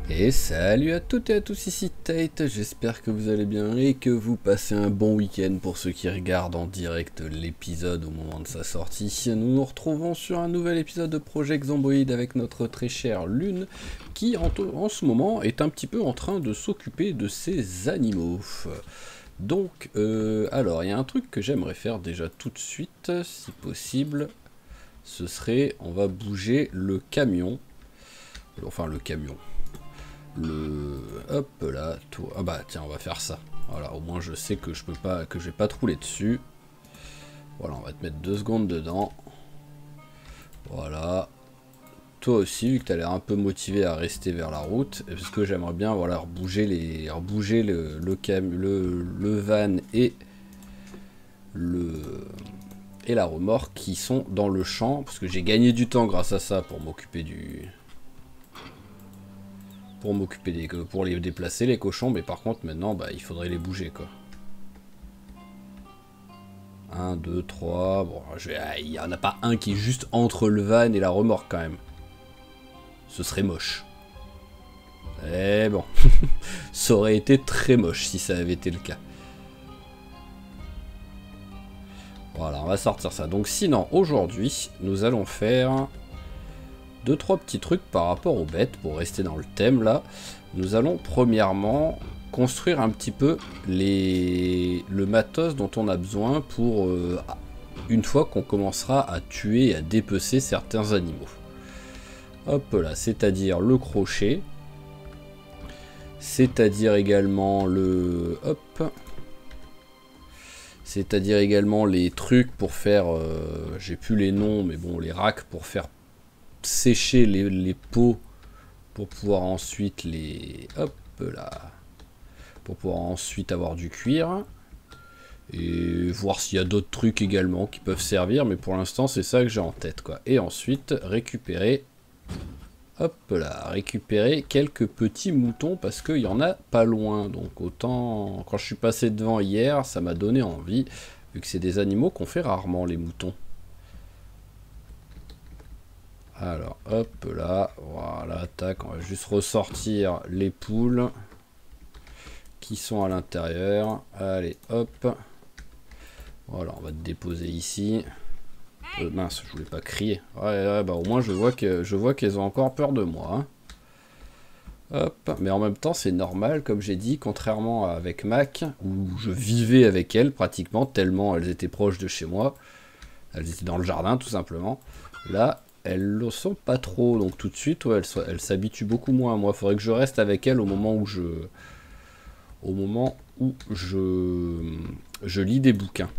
Et salut à toutes et à tous, ici Tate, j'espère que vous allez bien et que vous passez un bon week-end pour ceux qui regardent en direct l'épisode au moment de sa sortie. Nous nous retrouvons sur un nouvel épisode de Project Zomboid avec notre très chère Lune qui en ce moment est un petit peu en train de s'occuper de ses animaux. Donc, alors il y a un truc que j'aimerais faire déjà tout de suite, si possible, ce serait, on va bouger le camion, enfin le camion. Hop là, tout. Ah bah tiens, on va faire ça. Voilà, au moins je sais que je peux pas, que je vais pas te rouler dessus. Voilà, on va te mettre 2 secondes dedans. Voilà. Toi aussi, vu que tu as l'air un peu motivé à rester vers la route, parce que j'aimerais bien, voilà, rebouger le van et la remorque qui sont dans le champ, parce que j'ai gagné du temps grâce à ça pour m'occuper pour les déplacer les cochons, mais par contre maintenant bah, il faudrait les bouger quoi. 1, 2, 3, bon il n'y en a pas un qui est juste entre le van et la remorque quand même. Ce serait moche. Eh bon, ça aurait été très moche si ça avait été le cas. Voilà, on va sortir ça. Donc sinon aujourd'hui nous allons faire 2-3 petits trucs par rapport aux bêtes, pour rester dans le thème là. Nous allons premièrement construire un petit peu le matos dont on a besoin pour une fois qu'on commencera à tuer et à dépecer certains animaux. Hop là, c'est-à-dire le crochet, c'est-à-dire également c'est-à-dire également les trucs pour faire, j'ai plus les noms, mais bon, les racks pour faire sécher les peaux pour pouvoir ensuite pour pouvoir ensuite avoir du cuir et voir s'il y a d'autres trucs également qui peuvent servir, mais pour l'instant c'est ça que j'ai en tête quoi. Et ensuite récupérer récupérer quelques petits moutons parce qu'il y en a pas loin, donc autant quand je suis passé devant hier ça m'a donné envie, vu que c'est des animaux qu'on fait rarement les moutons. Alors, hop là, voilà, tac, on va juste ressortir les poules qui sont à l'intérieur. Allez, hop. Voilà, on va te déposer ici. Mince, je voulais pas crier. Ouais, bah au moins je vois qu'elles ont encore peur de moi. Hein. Hop, mais en même temps c'est normal, comme j'ai dit, contrairement avec Mac, où je vivais avec elles pratiquement, tellement elles étaient proches de chez moi. Elles étaient dans le jardin tout simplement. Là, elles le sont pas trop, donc tout de suite, ouais, elles s'habituent beaucoup moins à moi. Faudrait que je reste avec elles au moment où je lis des bouquins.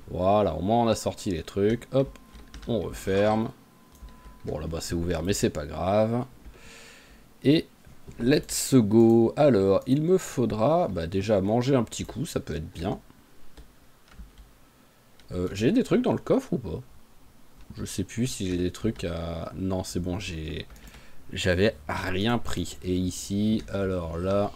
Voilà, au moins on a sorti les trucs. Hop, on referme. Bon, là-bas c'est ouvert, mais c'est pas grave. Et let's go. Alors, il me faudra déjà manger un petit coup, ça peut être bien. J'ai des trucs dans le coffre ou pas? Je sais plus si j'ai des trucs à... Non, c'est bon, j'avais rien pris. Et ici, alors là...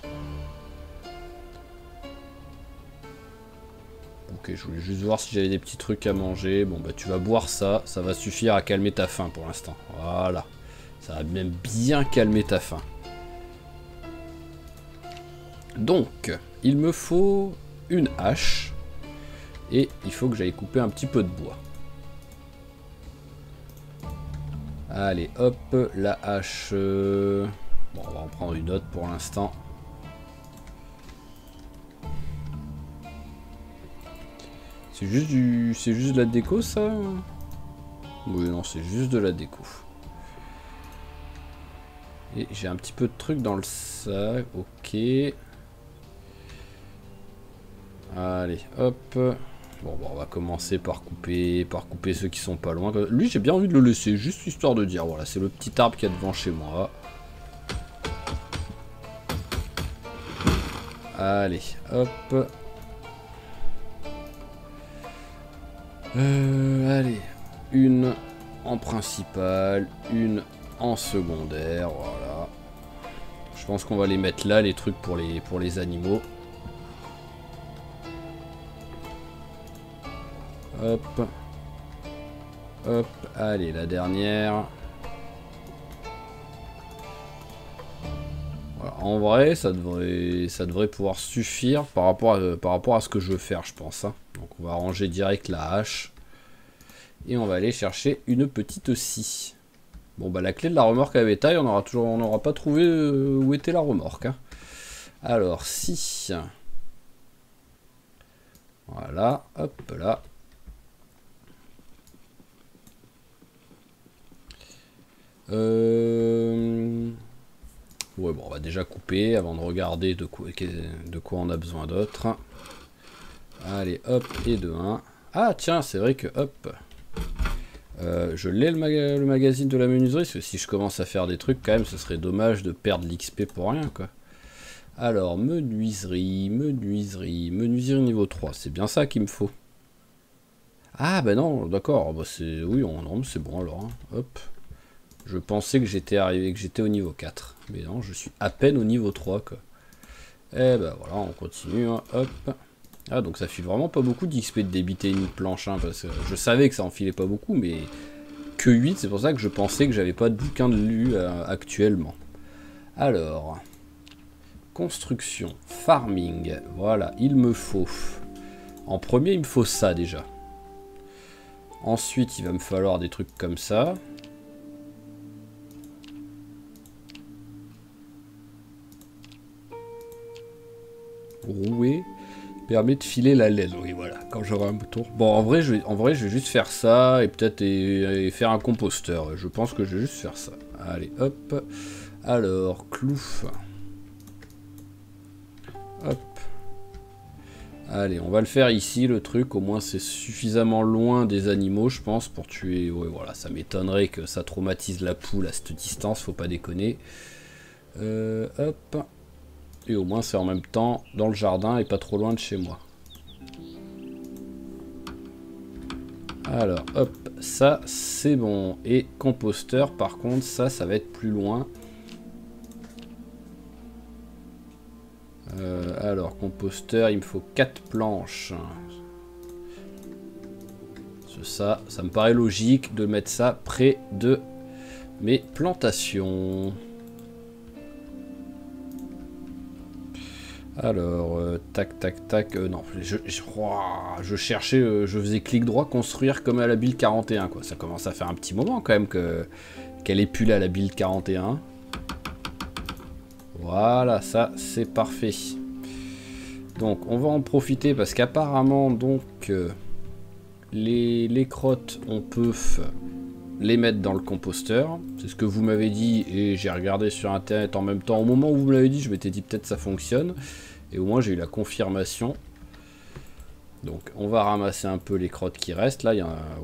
Ok, je voulais juste voir si j'avais des petits trucs à manger. Bon, bah tu vas boire ça, ça va suffire à calmer ta faim pour l'instant. Voilà. Ça va même bien calmer ta faim. Donc, il me faut une hache. Et il faut que j'aille couper un petit peu de bois. Allez, hop, la hache. Bon, on va en prendre une autre pour l'instant. C'est juste de la déco, ça? Oui, non, c'est juste de la déco. Et j'ai un petit peu de trucs dans le sac. Ok. Allez, hop. Bon, on va commencer par couper ceux qui sont pas loin. Lui, j'ai bien envie de le laisser, juste histoire de dire, voilà, c'est le petit arbre qu'il y a devant chez moi. Allez, hop. Allez, une en principal, une en secondaire, voilà. Je pense qu'on va les mettre là, les trucs pour les animaux. Hop. Hop, allez, la dernière. Voilà, en vrai, ça devrait pouvoir suffire par rapport à ce que je veux faire, je pense. Hein. Donc on va ranger direct la hache. Et on va aller chercher une petite scie. Bon bah la clé de la remorque à bétail, on n'aura pas trouvé où était la remorque. Hein. Alors si. Voilà, hop là. Ouais bon on va déjà couper avant de regarder de quoi on a besoin d'autre. Allez hop et de 1. Ah tiens c'est vrai que hop. Je l'ai le magazine de la menuiserie, parce que si je commence à faire des trucs quand même ce serait dommage de perdre l'XP pour rien quoi. Alors menuiserie niveau 3, c'est bien ça qu'il me faut. Ah bah non d'accord, bah c'est oui non c'est bon alors. Hein. Hop. Je pensais que j'étais arrivé, que j'étais au niveau 4. Mais non, je suis à peine au niveau 3 quoi. Et bah voilà, on continue, hein. Hop. Ah donc ça file vraiment pas beaucoup d'XP de débiter une planche, hein, parce que je savais que ça en filait pas beaucoup, mais que 8, c'est pour ça que je pensais que j'avais pas de bouquin de lu actuellement. Alors, construction, farming, voilà, il me faut. En premier, il me faut ça déjà. Ensuite, il va me falloir des trucs comme ça. Rouer permet de filer la laine, oui voilà, quand j'aurai un bouton. Bon en vrai je vais juste faire ça et peut-être faire un composteur. Je pense que je vais juste faire ça. Allez hop. Alors clou. Hop. Allez on va le faire ici le truc, au moins c'est suffisamment loin des animaux je pense pour tuer. Ouais voilà, ça m'étonnerait que ça traumatise la poule à cette distance, faut pas déconner. Hop. Et au moins c'est en même temps dans le jardin et pas trop loin de chez moi. Alors hop, ça c'est bon. Et composteur par contre, ça va être plus loin. Alors composteur, il me faut 4 planches. Ça me paraît logique de mettre ça près de mes plantations. Alors, tac, tac, tac, non, je cherchais, je faisais clic droit, construire comme à la build 41, quoi. Ça commence à faire un petit moment quand même qu'elle est plus là, la build 41. Voilà, ça, c'est parfait. Donc, on va en profiter parce qu'apparemment, donc, les crottes, on peut les mettre dans le composteur. C'est ce que vous m'avez dit et j'ai regardé sur internet en même temps. Au moment où vous me l'avez dit, je m'étais dit peut-être ça fonctionne. Et au moins j'ai eu la confirmation. Donc on va ramasser un peu les crottes qui restent. Là,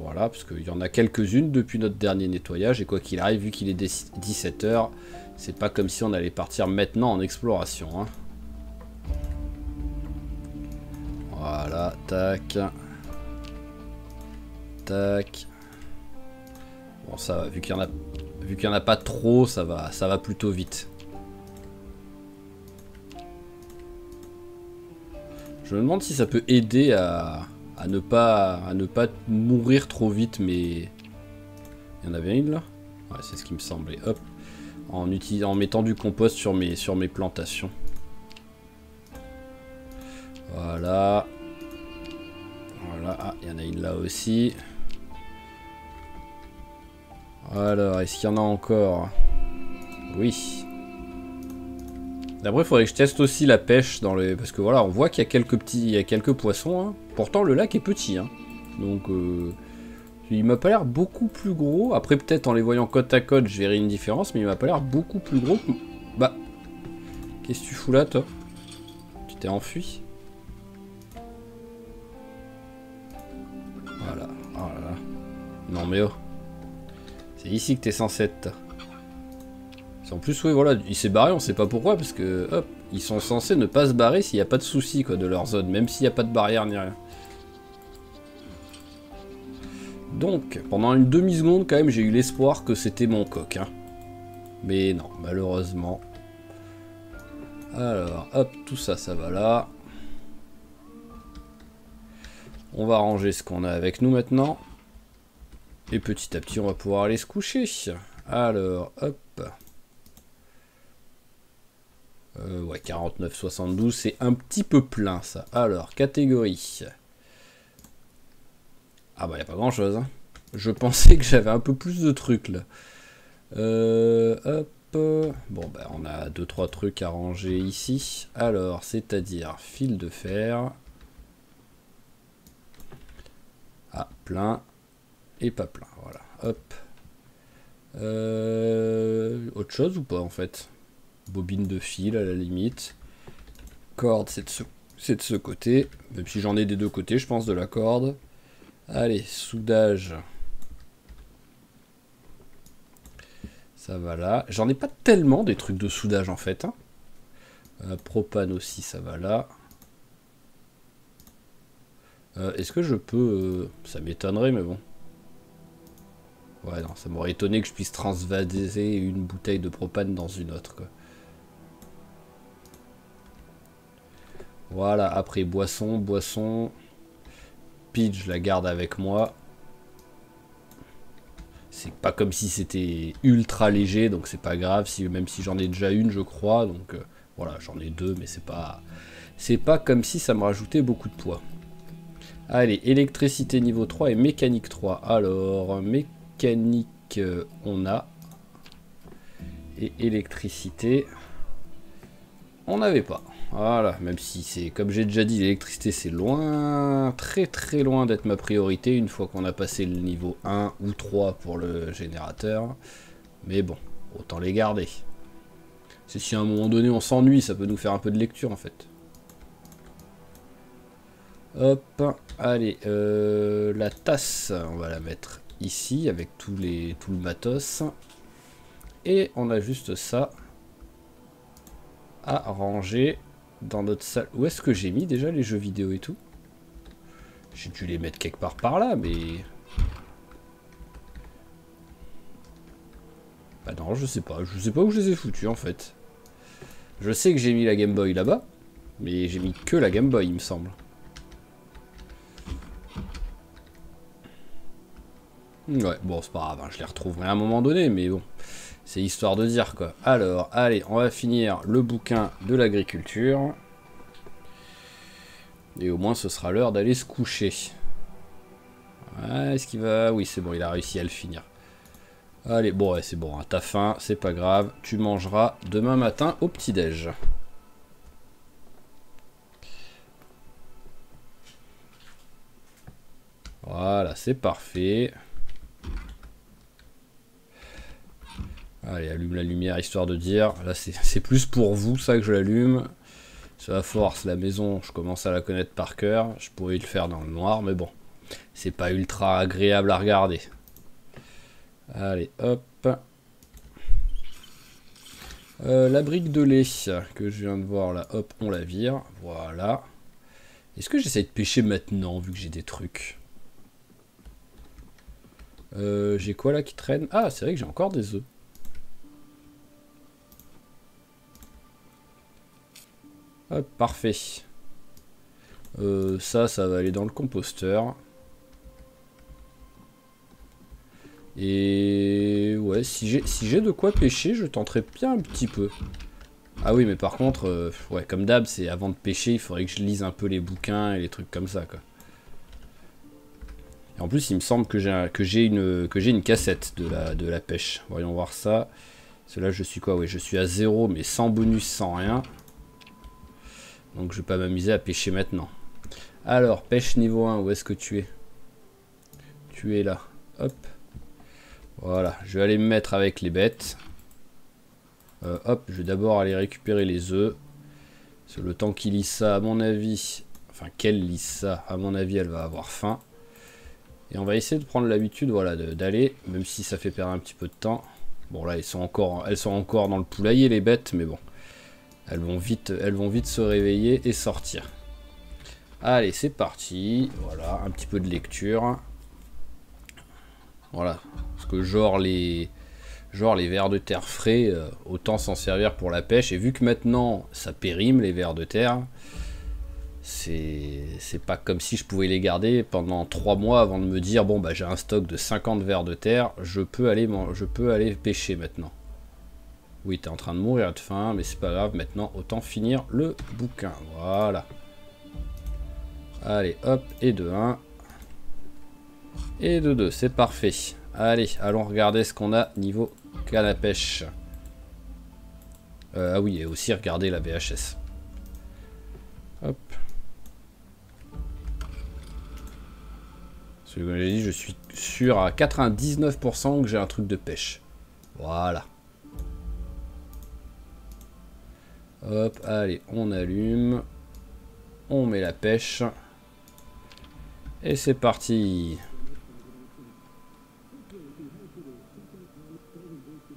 voilà, parce qu'il y en a quelques-unes depuis notre dernier nettoyage. Et quoi qu'il arrive, vu qu'il est 17 h, c'est pas comme si on allait partir maintenant en exploration. Hein. Voilà, tac. Tac. Bon ça va, vu qu'il y en a pas trop, ça va plutôt vite. Je me demande si ça peut aider à ne pas mourir trop vite, mais il y en avait une là. Ouais, c'est ce qui me semblait. Hop, en mettant du compost sur mes plantations. Voilà. Voilà, ah, il y en a une là aussi. Alors, est-ce qu'il y en a encore? Oui. Après, il faudrait que je teste aussi la pêche dans les... Parce que voilà, on voit qu'il y a quelques poissons. Hein. Pourtant, le lac est petit. Hein. Donc, il m'a pas l'air beaucoup plus gros. Après, peut-être en les voyant côte à côte, je verrai une différence. Mais il m'a pas l'air beaucoup plus gros. Bah, qu'est-ce que tu fous là, toi? Tu t'es enfui? Voilà. Oh là là. Non, mais oh. C'est ici que t'es censé être. En plus, oui, voilà, il s'est barré, on sait pas pourquoi, parce que, hop, ils sont censés ne pas se barrer s'il n'y a pas de soucis, quoi, de leur zone, même s'il n'y a pas de barrière ni rien. Donc, pendant une demi-seconde, quand même, j'ai eu l'espoir que c'était mon coq, hein. Mais non, malheureusement. Alors, hop, tout ça, ça va là. On va ranger ce qu'on a avec nous maintenant. Et petit à petit, on va pouvoir aller se coucher. Alors, hop. Ouais, 49,72, c'est un petit peu plein, ça. Alors, catégorie. Ah bah, y a pas grand-chose, hein. Je pensais que j'avais un peu plus de trucs, là. Hop. Bon, bah, on a 2-3 trucs à ranger ici. Alors, c'est-à-dire fil de fer. Ah, plein. Et pas plein, voilà. Hop. Autre chose ou pas, en fait? Bobine de fil, à la limite. Corde, c'est de ce côté. Même si j'en ai des deux côtés, je pense, de la corde. Allez, soudage. Ça va là. J'en ai pas tellement des trucs de soudage en fait. Hein. Propane aussi, ça va là. Est-ce que je peux... ça m'étonnerait, mais bon. Ouais, non, ça m'aurait étonné que je puisse transvaser une bouteille de propane dans une autre, quoi. Voilà, après boisson. Pitch, je la garde avec moi. C'est pas comme si c'était ultra léger, donc c'est pas grave, même si j'en ai déjà une, je crois. Donc voilà, j'en ai deux, mais c'est pas comme si ça me rajoutait beaucoup de poids. Allez, électricité niveau 3 et mécanique 3. Alors, mécanique, on a. Et électricité, on n'avait pas. Voilà, même si c'est, comme j'ai déjà dit, l'électricité c'est loin, très très loin d'être ma priorité une fois qu'on a passé le niveau 1 ou 3 pour le générateur. Mais bon, autant les garder. C'est si à un moment donné on s'ennuie, ça peut nous faire un peu de lecture en fait. Hop, allez, la tasse, on va la mettre ici avec tout le matos. Et on a juste ça à ranger dans notre salle. Où est-ce que j'ai mis déjà les jeux vidéo et tout? J'ai dû les mettre quelque part par là, mais... Bah non, je sais pas. Je sais pas où je les ai foutus, en fait. Je sais que j'ai mis la Game Boy là-bas, mais j'ai mis que la Game Boy, il me semble. Ouais, bon, c'est pas grave, hein, je les retrouverai à un moment donné, mais bon... C'est histoire de dire, quoi. Alors, allez, on va finir le bouquin de l'agriculture. Et au moins, ce sera l'heure d'aller se coucher. Ouais, est-ce qu'il va... Oui, c'est bon, il a réussi à le finir. Allez, bon, ouais, c'est bon, hein, t'as faim, c'est pas grave. Tu mangeras demain matin au petit-déj. Voilà, c'est parfait. Allez, allume la lumière, histoire de dire. Là, c'est plus pour vous, ça, que je l'allume. Sur la force, la maison, je commence à la connaître par cœur. Je pourrais le faire dans le noir, mais bon. C'est pas ultra agréable à regarder. Allez, hop. La brique de lait que je viens de voir là, hop, on la vire. Voilà. Est-ce que j'essaie de pêcher maintenant, vu que j'ai des trucs? J'ai quoi là qui traîne? Ah, c'est vrai que j'ai encore des œufs. Hop, parfait. Ça va aller dans le composteur. Et ouais, si j'ai de quoi pêcher, je tenterai bien un petit peu. Ah oui, mais par contre, ouais, comme d'hab, c'est avant de pêcher, il faudrait que je lise un peu les bouquins et les trucs comme ça, quoi. Et en plus, il me semble que j'ai une cassette de la pêche. Voyons voir ça. Parce que là, je suis quoi? Oui, je suis à 0, mais sans bonus, sans rien. Donc, je vais pas m'amuser à pêcher maintenant. Alors, pêche niveau 1, où est-ce que tu es? Tu es là. Hop. Voilà, je vais aller me mettre avec les bêtes. Hop, je vais d'abord aller récupérer les œufs. Parce que le temps qu'il lise ça, à mon avis... Enfin, qu'elle lise ça, à mon avis, elle va avoir faim. Et on va essayer de prendre l'habitude, voilà, d'aller, même si ça fait perdre un petit peu de temps. Bon, là, elles sont encore dans le poulailler, les bêtes, mais bon. Elles vont vite se réveiller et sortir. Allez, c'est parti. Voilà, un petit peu de lecture. Voilà, parce que genre les vers de terre frais, autant s'en servir pour la pêche. Et vu que maintenant, ça périme, les vers de terre, C'est pas comme si je pouvais les garder pendant 3 mois avant de me dire bon bah j'ai un stock de 50 vers de terre, je peux aller pêcher maintenant. Oui, t'es en train de mourir de faim, mais c'est pas grave, maintenant autant finir le bouquin. Voilà. Allez, hop, et de 1. Et de 2, c'est parfait. Allez, allons regarder ce qu'on a niveau canne à pêche. Ah oui, et aussi regarder la VHS. Hop. Celui que j'ai dit, je suis sûr à 99% que j'ai un truc de pêche. Voilà. Hop, allez, on allume. On met la pêche. Et c'est parti.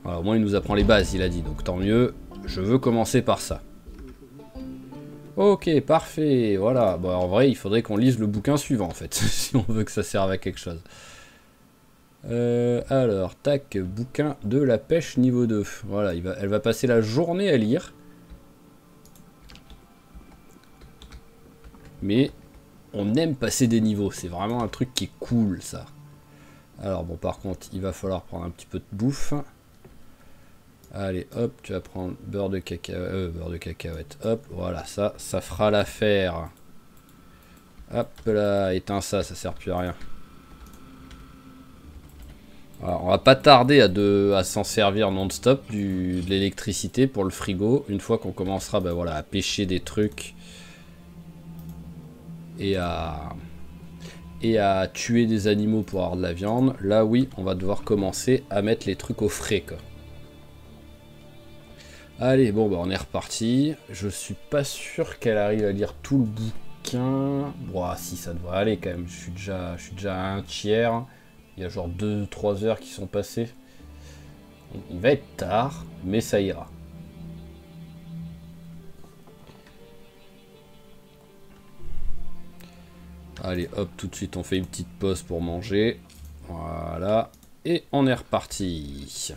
Voilà, au moins il nous apprend les bases, il a dit, donc tant mieux. Je veux commencer par ça. Ok, parfait, voilà. Bon, en vrai, il faudrait qu'on lise le bouquin suivant, en fait, si on veut que ça serve à quelque chose. Alors, tac, bouquin de la pêche niveau 2. Voilà, elle va passer la journée à lire. Mais on aime passer des niveaux, c'est vraiment un truc qui est cool, ça. Alors bon, par contre, il va falloir prendre un petit peu de bouffe. Allez, hop, tu vas prendre beurre de cacahuète. Hop, voilà, ça fera l'affaire. Hop là, éteins ça, ça sert plus à rien. Alors, on va pas tarder à s'en servir non-stop de l'électricité pour le frigo. Une fois qu'on commencera voilà, à pêcher des trucs et à tuer des animaux pour avoir de la viande, là oui, on va devoir commencer à mettre les trucs au frais, quoi. Allez, bon, bah on est reparti. Je suis pas sûr qu'elle arrive à lire tout le bouquin. Bon, si, ça devrait aller quand même. Je suis déjà à un tiers. Il y a genre 2-3 heures qui sont passées. Il va être tard, mais ça ira. Allez, hop, tout de suite, on fait une petite pause pour manger. Voilà. Et on est reparti.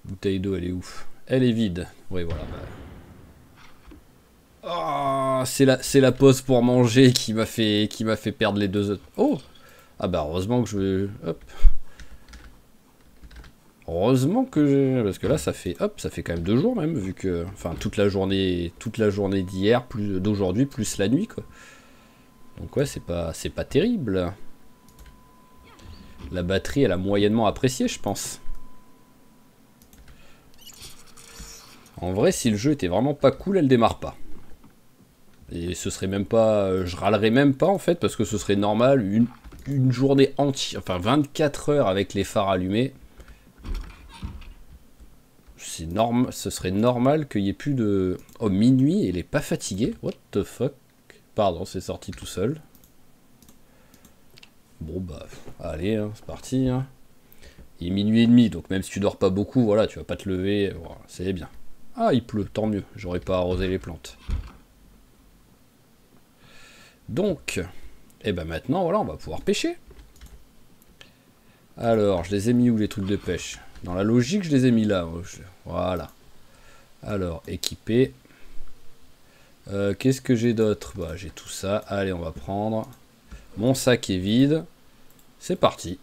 Bouteille d'eau, elle est ouf. Elle est vide. Oui, voilà. Oh, c'est la pause pour manger qui m'a fait perdre les 2 autres. Oh! Ah bah heureusement que je... Hop. Heureusement que j'ai... Parce que là, ça fait quand même 2 jours même, vu que... Enfin, toute la journée d'hier, plus d'aujourd'hui, plus la nuit, quoi. Donc ouais, c'est pas terrible. La batterie, elle a moyennement apprécié, je pense. En vrai, si le jeu était vraiment pas cool, elle démarre pas. Et ce serait même pas... je râlerais même pas, en fait, parce que ce serait normal, une journée entière, enfin 24 heures avec les phares allumés. Ce serait normal qu'il y ait plus de... Oh, minuit, et il est pas fatigué. What the fuck? Pardon, c'est sorti tout seul. Bon, bah, allez, hein, c'est parti. Hein. Il est minuit et demi, donc même si tu dors pas beaucoup, voilà, tu vas pas te lever. Voilà, c'est bien. Ah, il pleut, tant mieux. J'aurais pas arrosé les plantes. Donc, et ben maintenant, voilà, on va pouvoir pêcher. Alors, je les ai mis où les trucs de pêche? Dans la logique, je les ai mis là. Voilà. Alors, équiper. Qu'est-ce que j'ai d'autre? Bah, j'ai tout ça. Allez, on va prendre. Mon sac est vide. C'est parti.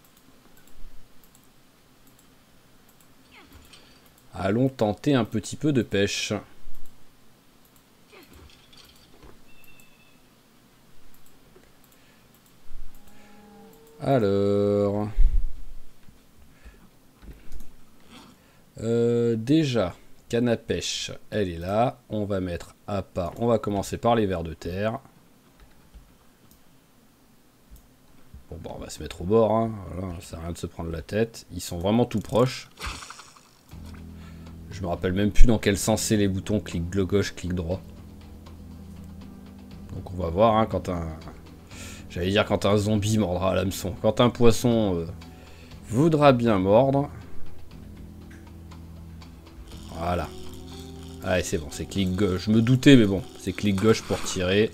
Allons tenter un petit peu de pêche. Alors... déjà, canne à pêche, elle est là. On va mettre à part. On va commencer par les vers de terre. Bon, bah, on va se mettre au bord. Hein. Voilà, ça sert à rien de se prendre la tête. Ils sont vraiment tout proches. Je me rappelle même plus dans quel sens c'est les boutons. Clic gauche, clic droit. Donc on va voir hein, quand un... J'allais dire quand un zombie mordra à l'hameçon. Quand un poisson voudra bien mordre. Voilà. Allez, c'est bon, c'est clic gauche. Je me doutais, mais bon, c'est clic gauche pour tirer.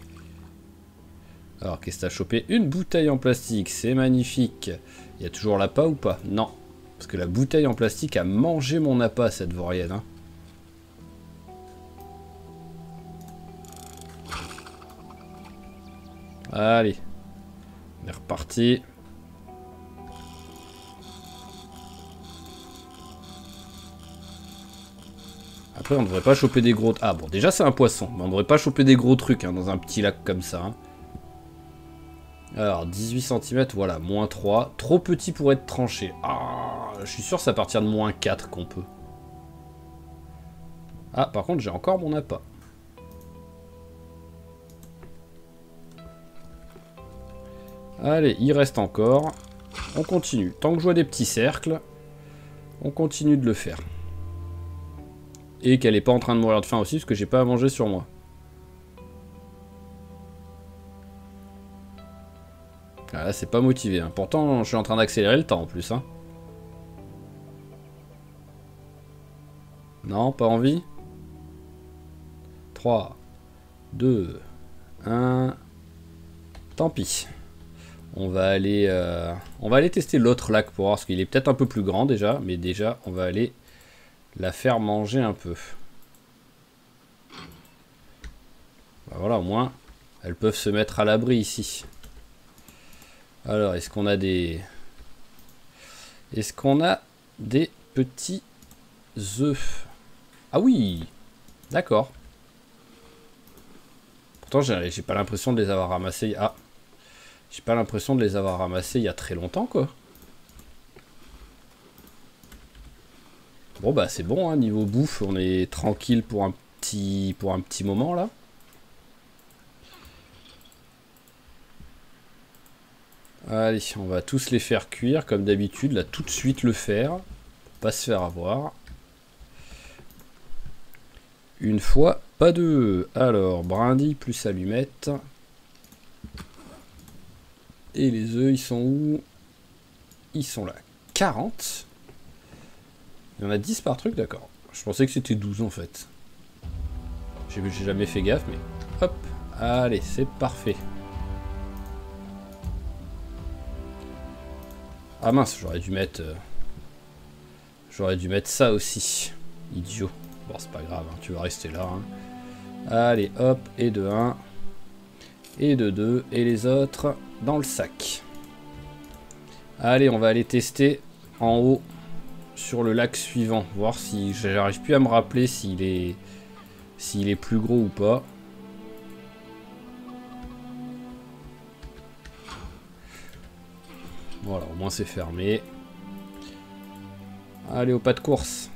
Alors, qu'est-ce que t'as chopé? Une bouteille en plastique, c'est magnifique. Il y a toujours l'appât ou pas? Non. Parce que la bouteille en plastique a mangé mon appât, cette vaurienne. Hein. Allez. On est reparti. Après, on devrait pas choper des gros... Ah bon, déjà c'est un poisson. Mais on devrait pas choper des gros trucs hein, dans un petit lac comme ça. Hein. Alors, 18 cm, voilà, moins 3. Trop petit pour être tranché. Ah, je suis sûr que c'est à partir de moins 4 qu'on peut. Ah, par contre, j'ai encore mon appât. Allez, il reste encore. On continue. Tant que je vois des petits cercles, on continue de le faire. Et qu'elle n'est pas en train de mourir de faim aussi, parce que j'ai pas à manger sur moi. Ah, là, c'est pas motivé. Hein. Pourtant, je suis en train d'accélérer le temps en plus. Hein. Non, pas envie. 3, 2, 1. Tant pis. On va aller tester l'autre lac pour voir, parce qu'il est peut-être un peu plus grand déjà. Mais déjà, on va aller la faire manger un peu. Bah voilà, au moins, elles peuvent se mettre à l'abri ici. Alors, est-ce qu'on a des... Est-ce qu'on a des petits œufs? Ah oui! D'accord. Pourtant, j'ai pas l'impression de les avoir ramassés... Ah! J'ai pas l'impression de les avoir ramassés il y a très longtemps, quoi. Bon, bah, c'est bon, hein, niveau bouffe, on est tranquille pour un petit moment, là. Allez, on va tous les faire cuire, comme d'habitude, là, tout de suite le faire. Pour pas se faire avoir. Une fois, pas deux. Alors, brindille plus allumette. Et les œufs, ils sont où? Ils sont là. 40. Il y en a 10 par truc, d'accord. Je pensais que c'était 12 en fait. J'ai jamais fait gaffe, mais... Hop. Allez, c'est parfait. Ah mince, j'aurais dû mettre... J'aurais dû mettre ça aussi. Idiot. Bon, c'est pas grave, hein, tu vas rester là. Hein. Allez, hop, et de 1. Et de 2. Et les autres dans le sac. Allez, on va aller tester en haut sur le lac suivant. Voir si j'arrive plus à me rappeler s'il est plus gros ou pas. Voilà, au moins c'est fermé. Allez, au pas de course.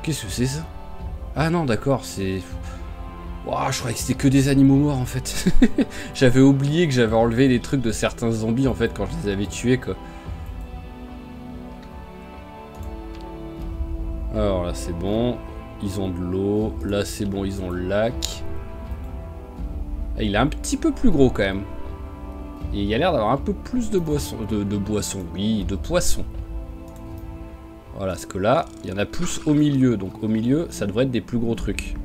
Qu'est-ce que c'est ça? Ah non, d'accord, c'est... Ouah, je croyais que c'était que des animaux morts en fait. J'avais oublié que j'avais enlevé les trucs de certains zombies en fait quand je les avais tués quoi. Alors là c'est bon. Ils ont de l'eau. Là c'est bon, ils ont le lac. Ah, il est un petit peu plus gros quand même. Et il y a l'air d'avoir un peu plus de boissons. De boissons, oui, de poissons. Voilà, parce que là, il y en a plus au milieu. Donc au milieu, ça devrait être des plus gros trucs.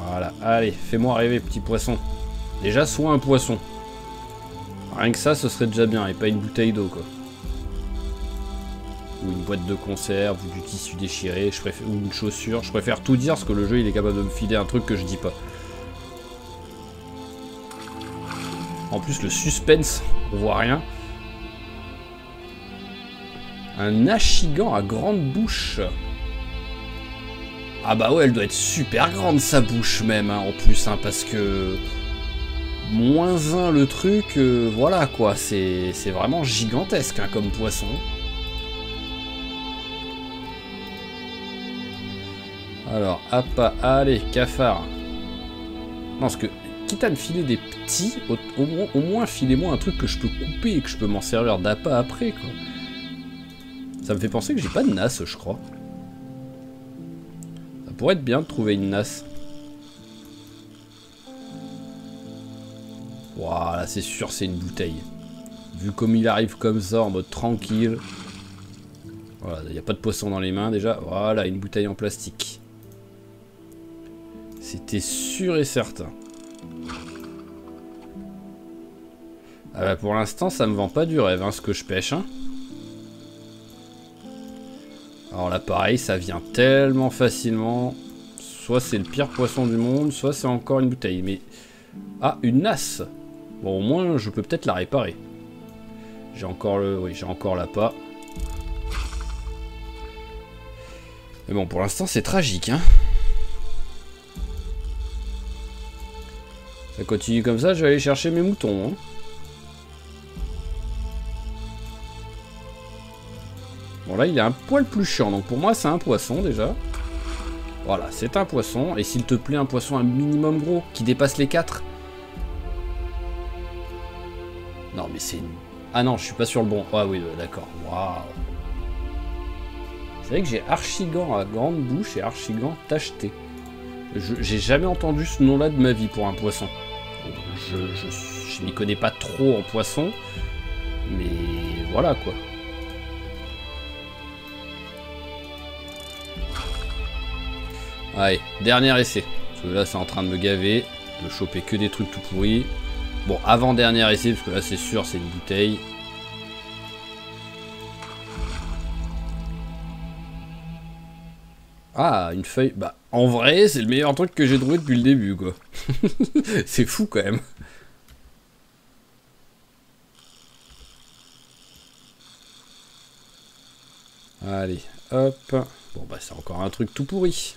Voilà, allez, fais-moi rêver, petit poisson. Déjà, sois un poisson. Rien que ça, ce serait déjà bien, et pas une bouteille d'eau, quoi. Ou une boîte de conserve, ou du tissu déchiré, ou une chaussure. Je préfère tout dire, parce que le jeu, il est capable de me filer un truc que je dis pas. En plus, le suspense, on voit rien. Un achigan à grande bouche. Ah bah ouais, elle doit être super grande sa bouche même, hein, en plus, hein, parce que... -1 le truc, voilà quoi, c'est vraiment gigantesque hein, comme poisson. Alors, appât, allez, cafard. Non, parce que, quitte à me filer des petits, au moins filez-moi un truc que je peux couper et que je peux m'en servir d'appât après, quoi. Ça me fait penser que j'ai pas de nasse, je crois. Ça pourrait être bien de trouver une nasse. Voilà, c'est sûr, c'est une bouteille. Vu comme il arrive comme ça, en mode tranquille. Voilà, il n'y a pas de poisson dans les mains déjà. Voilà, une bouteille en plastique. C'était sûr et certain. Ah bah pour l'instant, ça me vend pas du rêve, hein, ce que je pêche. Hein. Alors là, pareil, ça vient tellement facilement. Soit c'est le pire poisson du monde, soit c'est encore une bouteille. Mais... Ah, une nasse. Bon, au moins, je peux peut-être la réparer. J'ai encore le... Oui, j'ai encore l'appât. Mais bon, pour l'instant, c'est tragique, hein. Ça continue comme ça, je vais aller chercher mes moutons, hein. Bon, là, il est un poil plus chiant. Donc, pour moi, c'est un poisson, déjà. Voilà, c'est un poisson. Et s'il te plaît, un poisson un minimum gros, qui dépasse les 4. Non, mais c'est... Ah non, je suis pas sur le bon. Ah oui, d'accord. Waouh. C'est vrai que j'ai Archigan à grande bouche et Archigan tacheté. J'ai jamais entendu ce nom-là de ma vie pour un poisson. Je m'y connais pas trop en poisson. Mais voilà, quoi. Allez, dernier essai. Parce que là, c'est en train de me gaver. De choper que des trucs tout pourris. Bon, avant-dernier essai, parce que là, c'est sûr, c'est une bouteille. Ah, une feuille. Bah, en vrai, c'est le meilleur truc que j'ai trouvé depuis le début, quoi. C'est fou, quand même. Allez, hop. Bon, bah, c'est encore un truc tout pourri.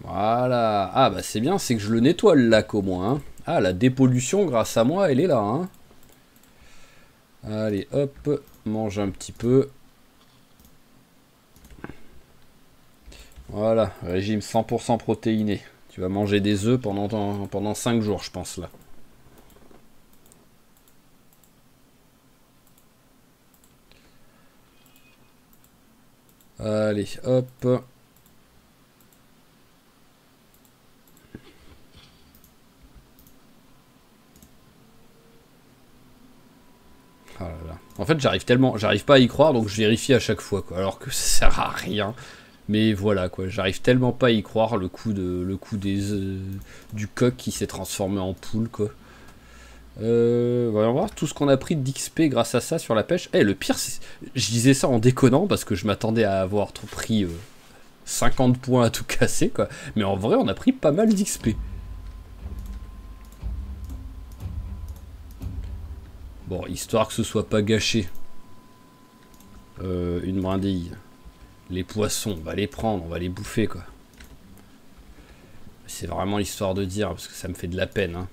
Voilà. Ah, bah, c'est bien, c'est que je le nettoie, le lac, au moins. Hein. Ah, la dépollution, grâce à moi, elle est là. Hein. Allez, hop. Mange un petit peu. Voilà, régime 100% protéiné. Tu vas manger des œufs pendant 5 jours, je pense, là. Allez, hop. Oh là là. En fait, j'arrive pas à y croire, donc je vérifie à chaque fois, quoi. Alors que ça sert à rien. Mais voilà, quoi. J'arrive tellement pas à y croire, le coup du coq qui s'est transformé en poule, quoi. Voyons voir tout ce qu'on a pris d'XP grâce à ça sur la pêche. Eh, le pire, c'est... Je disais ça en déconnant, parce que je m'attendais à avoir pris 50 points à tout casser, quoi. Mais en vrai, on a pris pas mal d'XP. Bon, histoire que ce soit pas gâché. Une brindille. Les poissons, on va les prendre, on va les bouffer, quoi. C'est vraiment histoire de dire, parce que ça me fait de la peine, hein.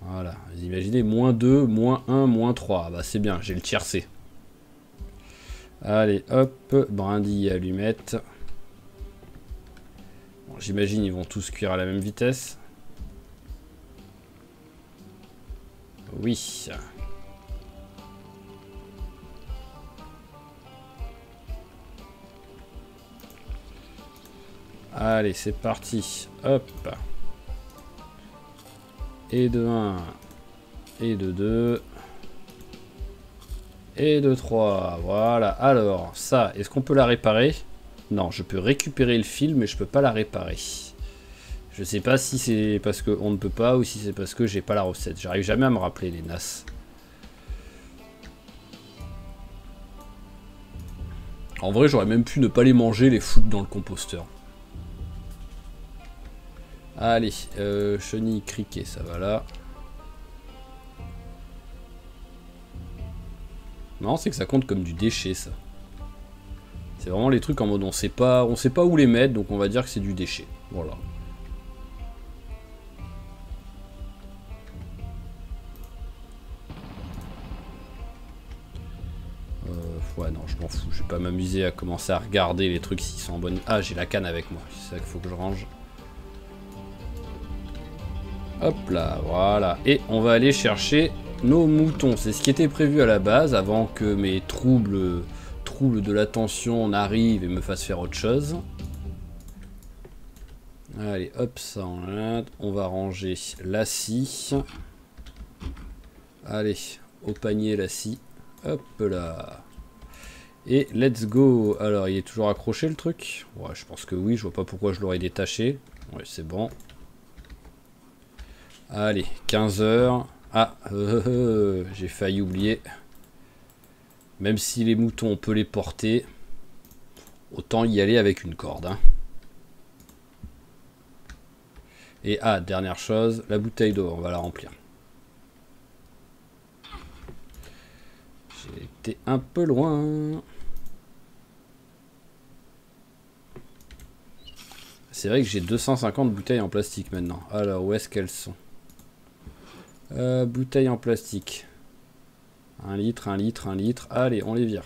Voilà, vous imaginez, -2, -1, -3. Bah c'est bien, j'ai le tiercé. Allez, hop, brindille et allumette. Bon, j'imagine ils vont tous cuire à la même vitesse. Oui. Allez, c'est parti. Hop. Et de 1. Et de 2. Et de 3. Voilà. Alors, ça, est-ce qu'on peut la réparer? Non, je peux récupérer le fil, mais je peux pas la réparer. Je sais pas si c'est parce qu'on ne peut pas ou si c'est parce que j'ai pas la recette. J'arrive jamais à me rappeler les NAS. En vrai, j'aurais même pu ne pas les manger, les foutre dans le composteur. Allez, chenille criquet, ça va là. Non, c'est que ça compte comme du déchet, ça. C'est vraiment les trucs en mode on sait pas où les mettre, donc on va dire que c'est du déchet. Voilà. Ouais, non, je m'en fous. Je vais pas m'amuser à commencer à regarder les trucs s'ils sont en bonne... Ah, j'ai la canne avec moi. C'est ça qu'il faut que je range. Hop là, voilà. Et on va aller chercher nos moutons. C'est ce qui était prévu à la base, avant que mes troubles de l'attention n'arrivent et me fassent faire autre chose. Allez, hop, ça on va ranger la scie. Allez, au panier la scie. Hop là. Et let's go. Alors, il est toujours accroché le truc? Ouais, je pense que oui, je vois pas pourquoi je l'aurais détaché. Ouais, c'est bon. Allez, 15 h. Ah, j'ai failli oublier. Même si les moutons, on peut les porter, autant y aller avec une corde. Hein. Et ah, dernière chose, la bouteille d'eau, on va la remplir. J'ai été un peu loin. C'est vrai que j'ai 250 bouteilles en plastique maintenant. Alors, où est-ce qu'elles sont? Bouteilles en plastique. 1 litre, 1 litre, 1 litre. Allez, on les vire.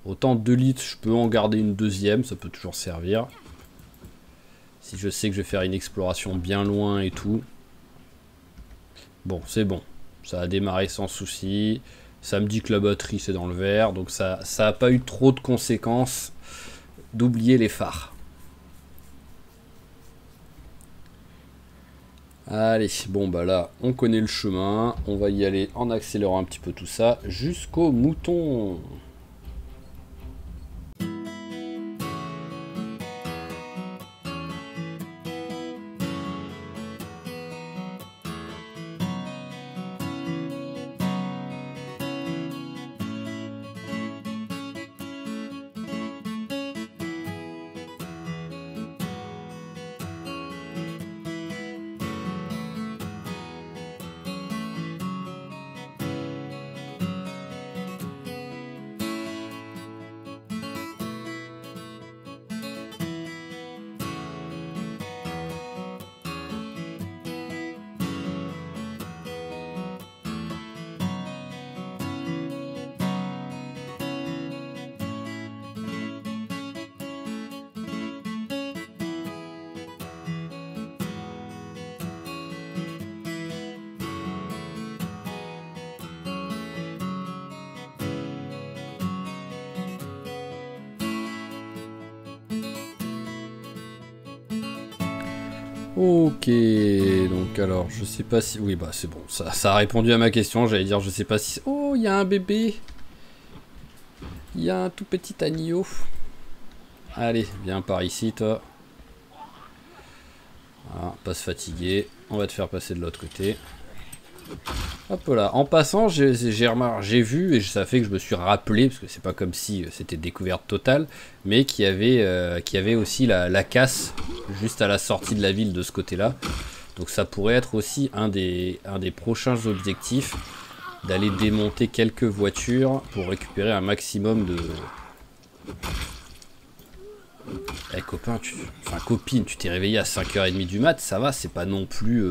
Autant 2 litres, je peux en garder une deuxième, ça peut toujours servir. Si je sais que je vais faire une exploration bien loin et tout. Bon, c'est bon. Ça a démarré sans souci. Ça me dit que la batterie c'est dans le vert. Donc ça n'a pas eu trop de conséquences d'oublier les phares. Allez, bon bah là, on connaît le chemin. On va y aller en accélérant un petit peu tout ça jusqu'au mouton. Ok, donc alors, je sais pas si... Oui, bah c'est bon, ça a répondu à ma question, j'allais dire, je sais pas si... Oh, il y a un bébé. Il y a un tout petit agneau. Allez, viens par ici, toi. Voilà, pas se fatiguer, on va te faire passer de l'autre côté. Hop là, en passant, j'ai vu, et ça fait que je me suis rappelé, parce que c'est pas comme si c'était découverte totale, mais qu'il y avait aussi la casse juste à la sortie de la ville de ce côté-là. Donc ça pourrait être aussi un des prochains objectifs, d'aller démonter quelques voitures pour récupérer un maximum de... Eh copain, enfin copine, tu t'es réveillé à 5h30 du mat, ça va, c'est pas non plus...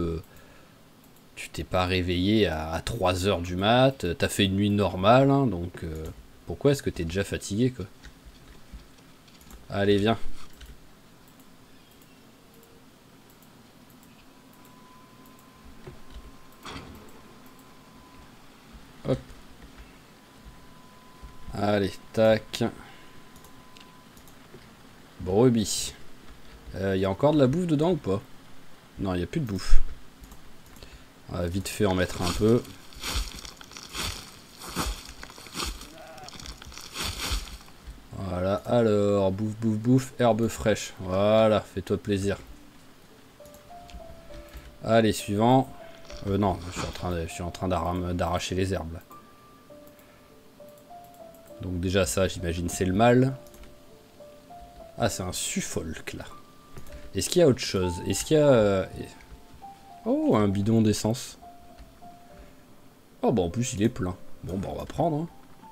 Tu t'es pas réveillé à 3h du mat, t'as fait une nuit normale, hein, donc pourquoi est-ce que t'es déjà fatigué quoi? Allez, viens. Hop. Allez, tac. Brebis. Y a encore de la bouffe dedans ou pas? Non, il n'y a plus de bouffe. On va vite fait en mettre un peu. Voilà, alors, bouffe, bouffe, bouffe, herbe fraîche. Voilà, fais-toi plaisir. Allez, suivant. Non, je suis en train d'arracher les herbes. Là. Donc déjà ça, j'imagine, c'est le mâle. Ah, c'est un Suffolk, là. Est-ce qu'il y a autre chose? Est-ce qu'il y a... Oh, un bidon d'essence. Oh, bah en plus, il est plein. Bon, bah on va prendre. Hein.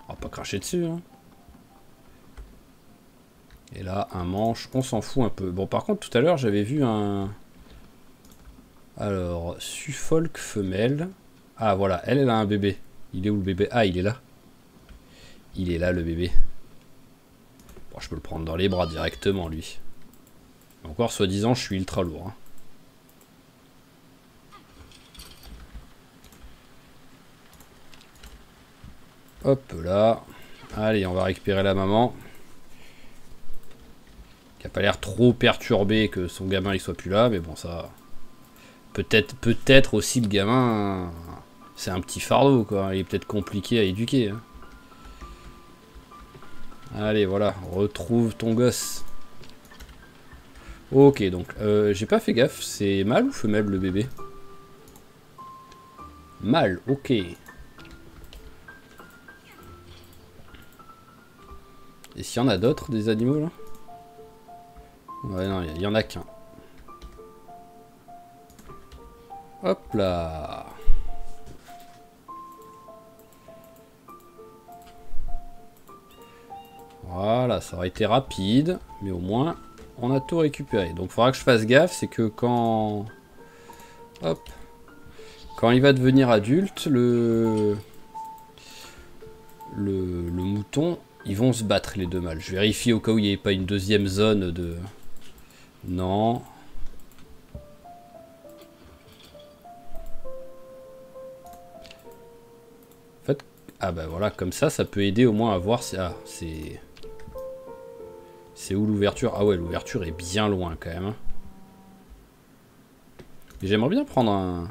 On va pas cracher dessus. Hein. Et là, un manche, on s'en fout un peu. Bon, par contre, tout à l'heure, j'avais vu un... Alors, Suffolk femelle. Ah, voilà, elle a un bébé. Il est où le bébé? Ah, il est là. Il est là, le bébé. Bon, je peux le prendre dans les bras directement, lui. Encore, soi-disant, je suis ultra lourd. Hein. Hop là. Allez, on va récupérer la maman. Qui a pas l'air trop perturbé que son gamin il soit plus là, mais bon ça... Peut-être aussi le gamin... C'est un petit fardeau quoi, il est peut-être compliqué à éduquer. Hein. Allez voilà, retrouve ton gosse. Ok donc, j'ai pas fait gaffe, c'est mâle ou femelle le bébé? Mal, ok. Et s'il y en a d'autres, des animaux là? Ouais, non, il y en a qu'un. Hop là. Voilà, ça aurait été rapide, mais au moins, on a tout récupéré. Donc, il faudra que je fasse gaffe, c'est que quand... Hop. Quand il va devenir adulte, le mouton, ils vont se battre les deux mâles. Je vérifie au cas où il n'y ait pas une deuxième zone de... Non. En fait, ah bah voilà, comme ça peut aider au moins à voir si... Ah, c'est... C'est où l'ouverture? Ah ouais, l'ouverture est bien loin quand même. Mais j'aimerais bien prendre un...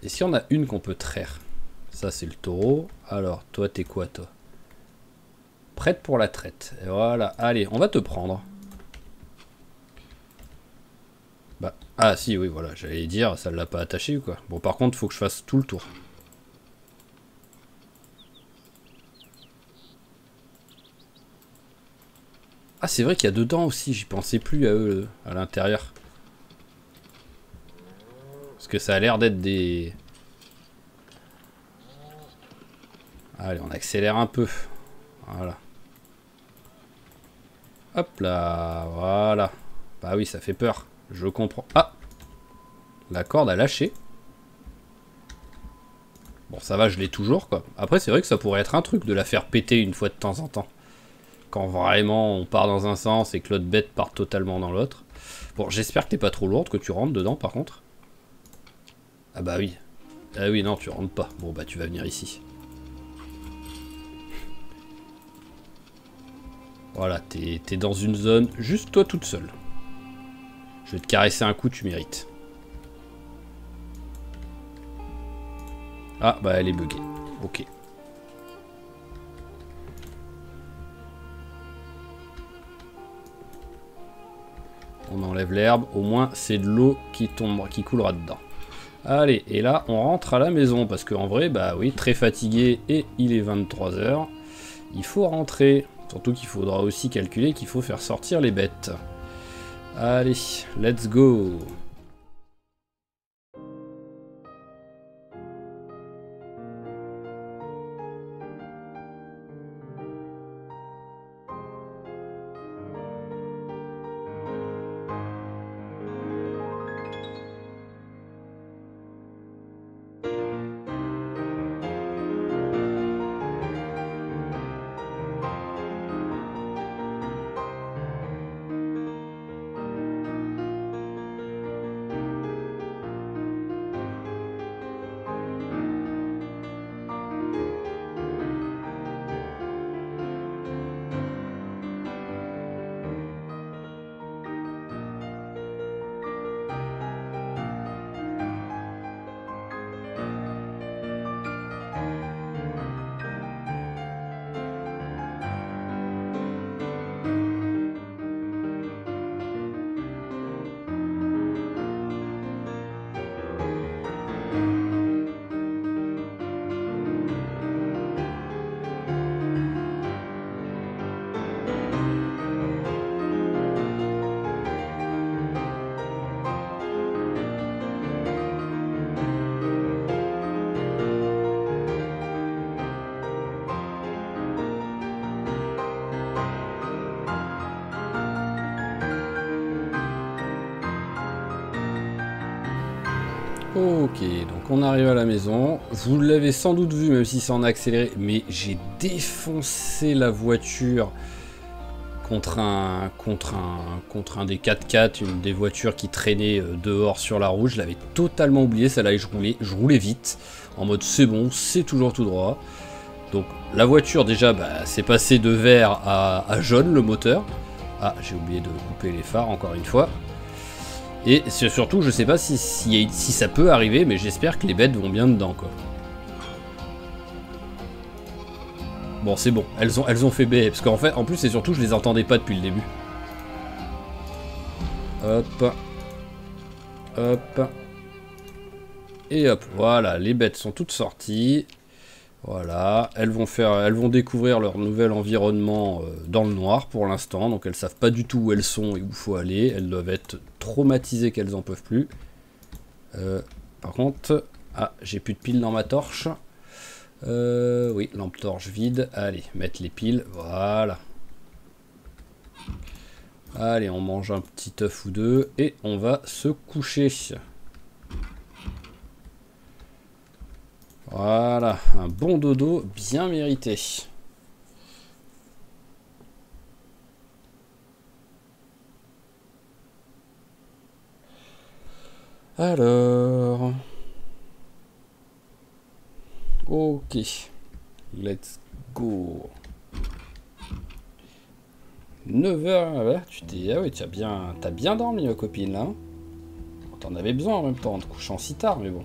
Et si on a une qu'on peut traire? Ça c'est le taureau. Alors, toi t'es quoi toi? Prête pour la traite. Et voilà, allez, on va te prendre. Bah, ah si, oui, voilà, j'allais dire, ça l'a pas attaché ou quoi? Bon, par contre, faut que je fasse tout le tour. Ah, c'est vrai qu'il y a dedans aussi, j'y pensais plus à eux, à l'intérieur. Parce que ça a l'air d'être des... Allez, on accélère un peu. Voilà. Hop là, voilà. Bah oui, ça fait peur. Je comprends. Ah! La corde a lâché. Bon, ça va, je l'ai toujours, quoi. Après, c'est vrai que ça pourrait être un truc de la faire péter une fois de temps en temps. Quand vraiment on part dans un sens et que l'autre bête part totalement dans l'autre. Bon, j'espère que t'es pas trop lourde, que tu rentres dedans, par contre. Ah bah oui. Ah oui, non, tu rentres pas. Bon, bah tu vas venir ici. Voilà, t'es dans une zone, juste toi toute seule. Je vais te caresser un coup, tu mérites. Ah, bah elle est buggée. Ok. On enlève l'herbe, au moins c'est de l'eau qui tombe, qui coulera dedans. Allez, et là on rentre à la maison, parce qu'en vrai, bah oui, très fatigué et il est 23 h. Il faut rentrer, surtout qu'il faudra aussi calculer qu'il faut faire sortir les bêtes. Allez, let's go. Ok, donc on arrive à la maison. Vous l'avez sans doute vu, même si c'est en accéléré, mais j'ai défoncé la voiture contre un des 4x4, une des voitures qui traînait dehors sur la route. Je l'avais totalement oublié, celle-là, je roulais vite, en mode c'est bon, c'est toujours tout droit. Donc la voiture déjà, bah, c'est passé de vert à jaune, le moteur. Ah, j'ai oublié de couper les phares encore une fois. Et surtout, je sais pas si ça peut arriver, mais j'espère que les bêtes vont bien dedans, quoi. Bon, c'est bon, elles ont fait B, parce qu'en fait, en plus, et surtout, je les entendais pas depuis le début. Hop. hop. Et hop, voilà, les bêtes sont toutes sorties. Voilà, elles vont découvrir leur nouvel environnement dans le noir pour l'instant. Donc elles savent pas du tout où elles sont et où il faut aller. Elles doivent être traumatisées qu'elles en peuvent plus. Par contre, ah, j'ai plus de piles dans ma torche. Oui, lampe torche vide. Allez, mettre les piles, voilà. Allez, on mange un petit œuf ou deux et on va se coucher. Voilà, un bon dodo bien mérité. Alors... Ok, let's go. 9h, tu t'es... Ah oui, t'as bien dormi, ma copine, là. T'en avais besoin en même temps, en te couchant si tard, mais bon.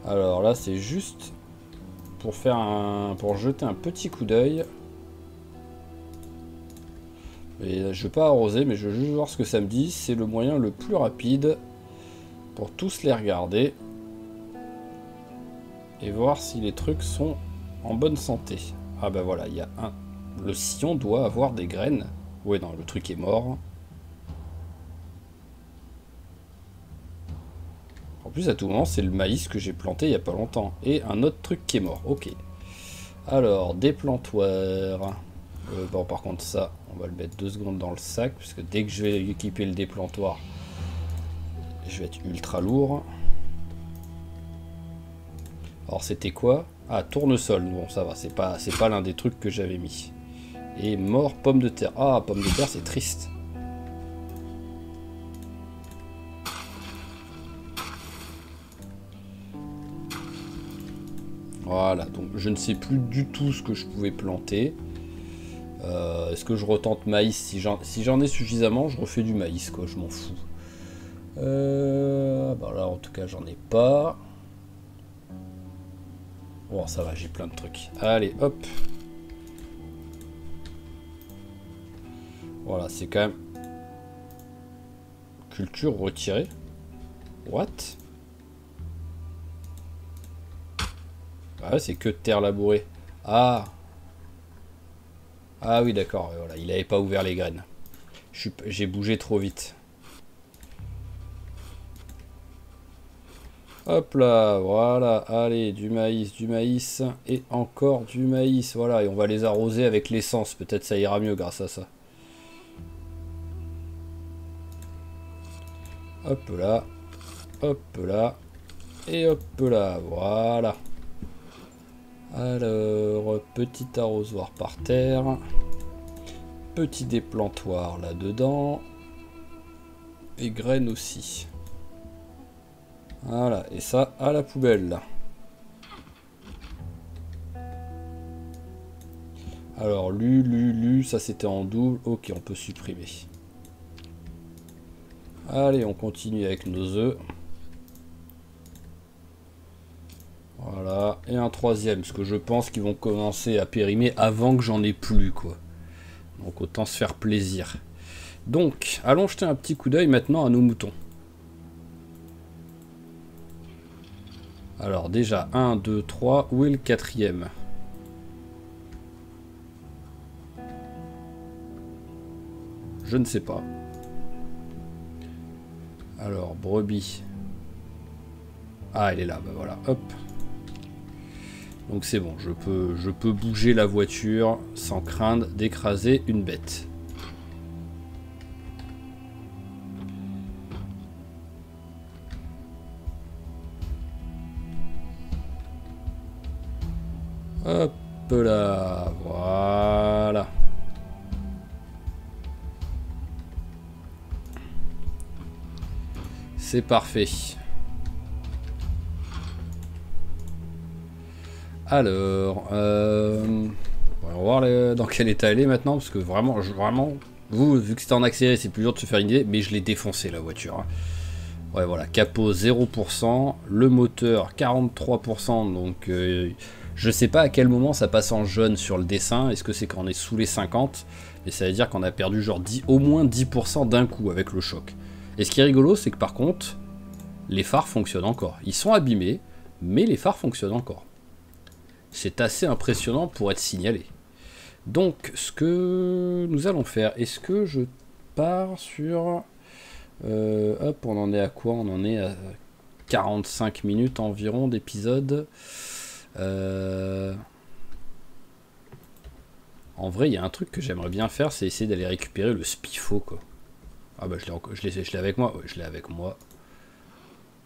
Alors là, c'est juste pour pour jeter un petit coup d'œil. Et je veux pas arroser, mais je veux juste voir ce que ça me dit. C'est le moyen le plus rapide pour tous les regarder et voir si les trucs sont en bonne santé. Ah bah voilà, il y a un... Le sillon doit avoir des graines. Ouais, non, le truc est mort. En plus, à tout moment, c'est le maïs que j'ai planté il n'y a pas longtemps. Et un autre truc qui est mort. Ok. Alors, des plantoirs. Bon, par contre, ça, on va le mettre 2 secondes dans le sac. Parce que dès que je vais équiper le déplantoir, je vais être ultra lourd. Alors, c'était quoi? Ah, tournesol. Bon, ça va. C'est pas l'un des trucs que j'avais mis. Et mort, pomme de terre. Ah, pomme de terre, c'est triste. Voilà, donc je ne sais plus du tout ce que je pouvais planter. Est-ce que je retente maïs? Si j'en ai suffisamment, je refais du maïs, quoi, je m'en fous. Bah là, en tout cas, j'en ai pas. Bon, ça va, j'ai plein de trucs. Allez, hop. Voilà, c'est quand même... Culture retirée. What? Ah ouais, c'est que de terre labourée. Ah. Ah oui, d'accord, voilà, il avait pas ouvert les graines. J'ai bougé trop vite. Hop là, voilà, allez, du maïs, et encore du maïs, voilà, et on va les arroser avec l'essence, peut-être ça ira mieux grâce à ça. Hop là, et hop là, voilà. Alors, petit arrosoir par terre, petit déplantoir là-dedans, et graines aussi. Voilà, et ça à la poubelle là. Alors, ça c'était en double. Ok, on peut supprimer. Allez, on continue avec nos œufs. Voilà, et un troisième, parce que je pense qu'ils vont commencer à périmer avant que j'en ai plus, quoi. Donc autant se faire plaisir. Donc, allons jeter un petit coup d'œil maintenant à nos moutons. Alors déjà, 1, 2, 3, où est le quatrième? Je ne sais pas. Alors, brebis. Ah, elle est là, bah voilà, hop. Donc c'est bon, je peux bouger la voiture sans craindre d'écraser une bête. Hop là, voilà. C'est parfait. Alors, on va voir dans quel état elle est maintenant, parce que vraiment, vous, vu que c'était en accéléré, c'est plus dur de se faire une idée, mais je l'ai défoncé la voiture. Hein. Ouais, voilà, capot 0%, le moteur 43%, donc je sais pas à quel moment ça passe en jaune sur le dessin, est-ce que c'est quand on est sous les 50, et ça veut dire qu'on a perdu genre au moins 10% d'un coup avec le choc. Et ce qui est rigolo, c'est que par contre, les phares fonctionnent encore. Ils sont abîmés, mais les phares fonctionnent encore. C'est assez impressionnant pour être signalé. Donc, ce que nous allons faire, est-ce que je pars sur... hop, on en est à quoi? On en est à 45 minutes environ d'épisode. En vrai, il y a un truc que j'aimerais bien faire, c'est essayer d'aller récupérer le Spifo, quoi. Ah bah je l'ai avec moi, ouais, je l'ai avec moi.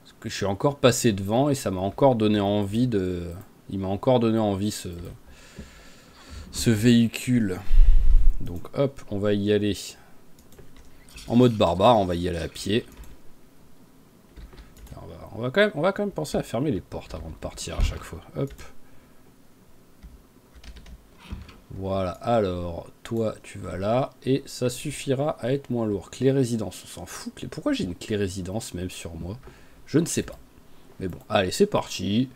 Parce que je suis encore passé devant et ça m'a encore donné envie de... Il m'a encore donné envie ce véhicule. Donc hop, on va y aller en mode barbare, on va y aller à pied. On va quand même penser à fermer les portes avant de partir à chaque fois. Hop. Voilà, alors, toi, tu vas là, et ça suffira à être moins lourd. Clé résidence, on s'en fout. Pourquoi j'ai une clé résidence même sur moi? Je ne sais pas. Mais bon, allez, c'est parti.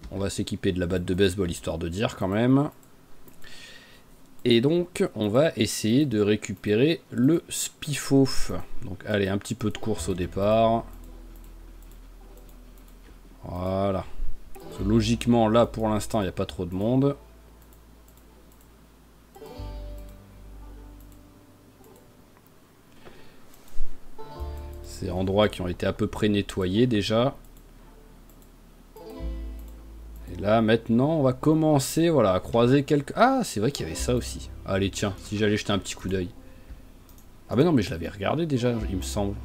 On va s'équiper de la batte de baseball, histoire de dire quand même. Et donc, on va essayer de récupérer le Spifo. Donc, allez, un petit peu de course au départ. Voilà. Parce que logiquement, là, pour l'instant, il n'y a pas trop de monde. Ces endroits qui ont été à peu près nettoyés déjà. Et là, maintenant, on va commencer voilà, à croiser quelques... Ah, c'est vrai qu'il y avait ça aussi. Allez, tiens, si j'allais jeter un petit coup d'œil. Ah ben non, mais je l'avais regardé déjà, il me semble.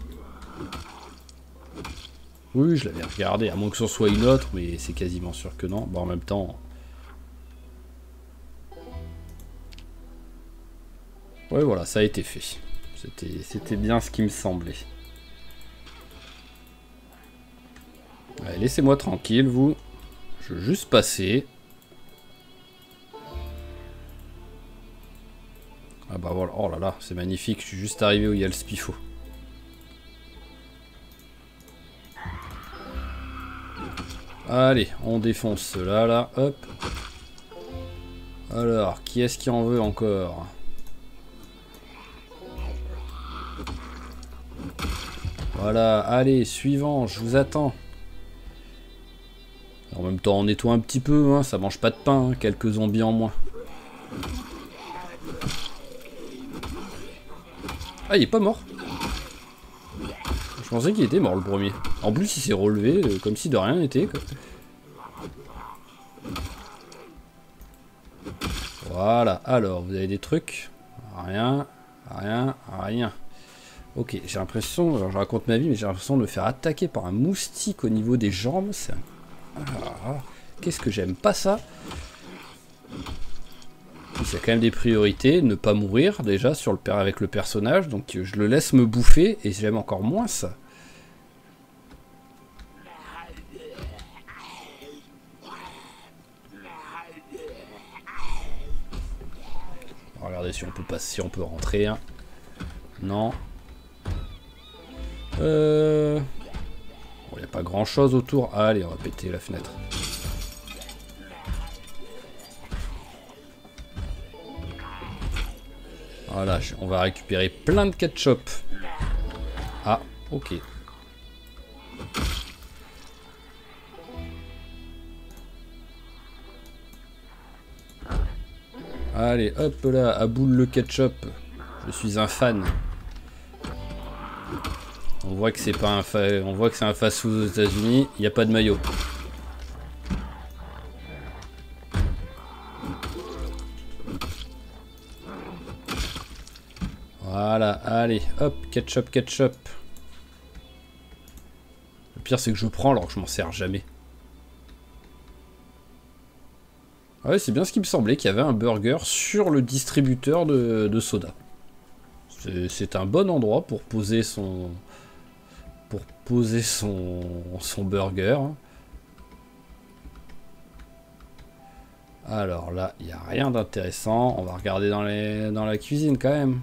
Oui, je l'avais regardé, à moins que ce soit une autre, mais c'est quasiment sûr que non. Bon, en même temps... Ouais, voilà, ça a été fait. C'était bien ce qui me semblait. Allez, laissez-moi tranquille, vous. Je veux juste passer. Ah bah voilà, oh là là, c'est magnifique, je suis juste arrivé où il y a le Spifo. Allez, on défonce ceux-là, là, hop. Alors, qui est-ce qui en veut encore? Voilà, allez, suivant, je vous attends. En même temps, on nettoie un petit peu, hein, ça mange pas de pain, hein, quelques zombies en moins. Ah, il est pas mort. Je pensais qu'il était mort le premier. En plus, il s'est relevé comme si de rien n'était, quoi. Voilà, alors, vous avez des trucs? Rien, rien, rien. Ok, j'ai l'impression, alors je raconte ma vie, mais j'ai l'impression de me faire attaquer par un moustique au niveau des jambes. C'est un... Qu'est-ce que j'aime pas ça. Il y a quand même des priorités, ne pas mourir déjà sur le avec le personnage, donc je le laisse me bouffer et j'aime encore moins ça. Regardez si on peut passer, si on peut rentrer. Hein. Non. Bon, il n'y a pas grand chose autour. Allez, on va péter la fenêtre. Voilà, on va récupérer plein de ketchup. Ah, ok. Allez, hop là, à boule le ketchup. Je suis un fan. On voit que c'est pas un on voit que c'est un fast-food aux États-Unis. Il n'y a pas de maillot. Voilà, allez, hop, ketchup, ketchup. Le pire, c'est que je prends alors que je m'en sers jamais. Ah ouais, c'est bien ce qui me semblait, qu'il y avait un burger sur le distributeur de soda. C'est un bon endroit pour poser son... son burger. Alors là, il n'y a rien d'intéressant. On va regarder dans la cuisine quand même.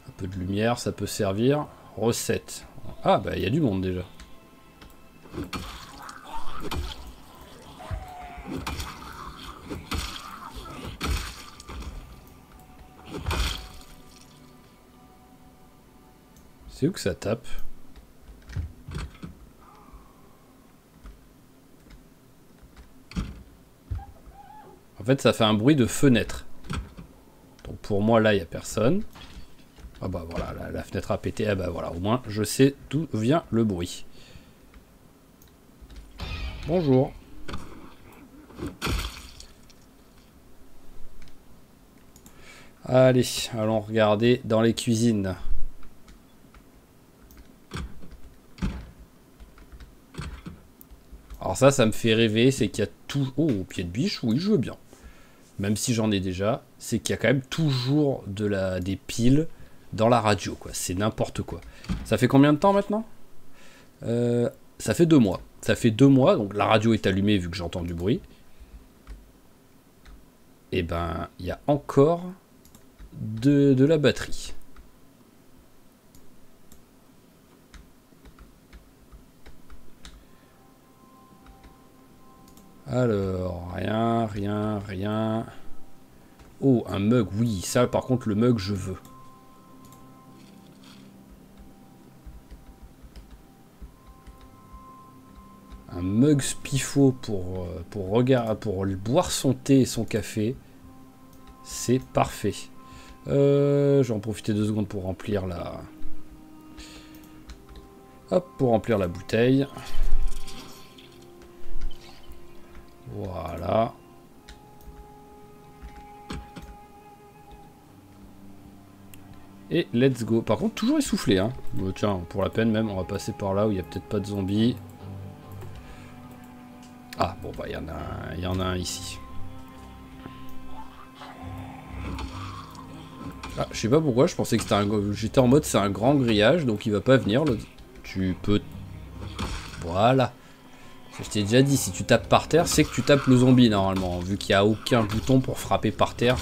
Un peu de lumière, ça peut servir. Recette. Ah bah il y a du monde déjà. C'est où que ça tape? En fait, ça fait un bruit de fenêtre. Donc pour moi, là, il n'y a personne. Ah bah voilà, la fenêtre a pété. Ah bah voilà, au moins, je sais d'où vient le bruit. Bonjour. Allez, allons regarder dans les cuisines. Alors ça me fait rêver, c'est qu'il y a tout... Oh, pied de biche, oui, je veux bien. Même si j'en ai déjà, c'est qu'il y a quand même toujours des piles dans la radio, quoi. C'est n'importe quoi. Ça fait combien de temps maintenant? Ça fait 2 mois. Ça fait 2 mois, donc la radio est allumée vu que j'entends du bruit. Et ben, il y a encore de la batterie. Alors, rien. Oh, un mug, oui, ça par contre le mug je veux. Un mug spiffo pour boire son thé et son café. C'est parfait. Je vais en profiter 2 secondes pour remplir la... Hop, pour remplir la bouteille. Voilà. Et let's go. Par contre, toujours essoufflé, hein. Bon, tiens, pour la peine même, on va passer par là où il n'y a peut-être pas de zombies. Ah, bon, bah, il y en a un ici. Ah, je sais pas pourquoi, je pensais que c'était j'étais en mode c'est un grand grillage, donc il va pas venir. Tu peux... Voilà. Je t'ai déjà dit, si tu tapes par terre, c'est que tu tapes le zombie normalement, vu qu'il n'y a aucun bouton pour frapper par terre,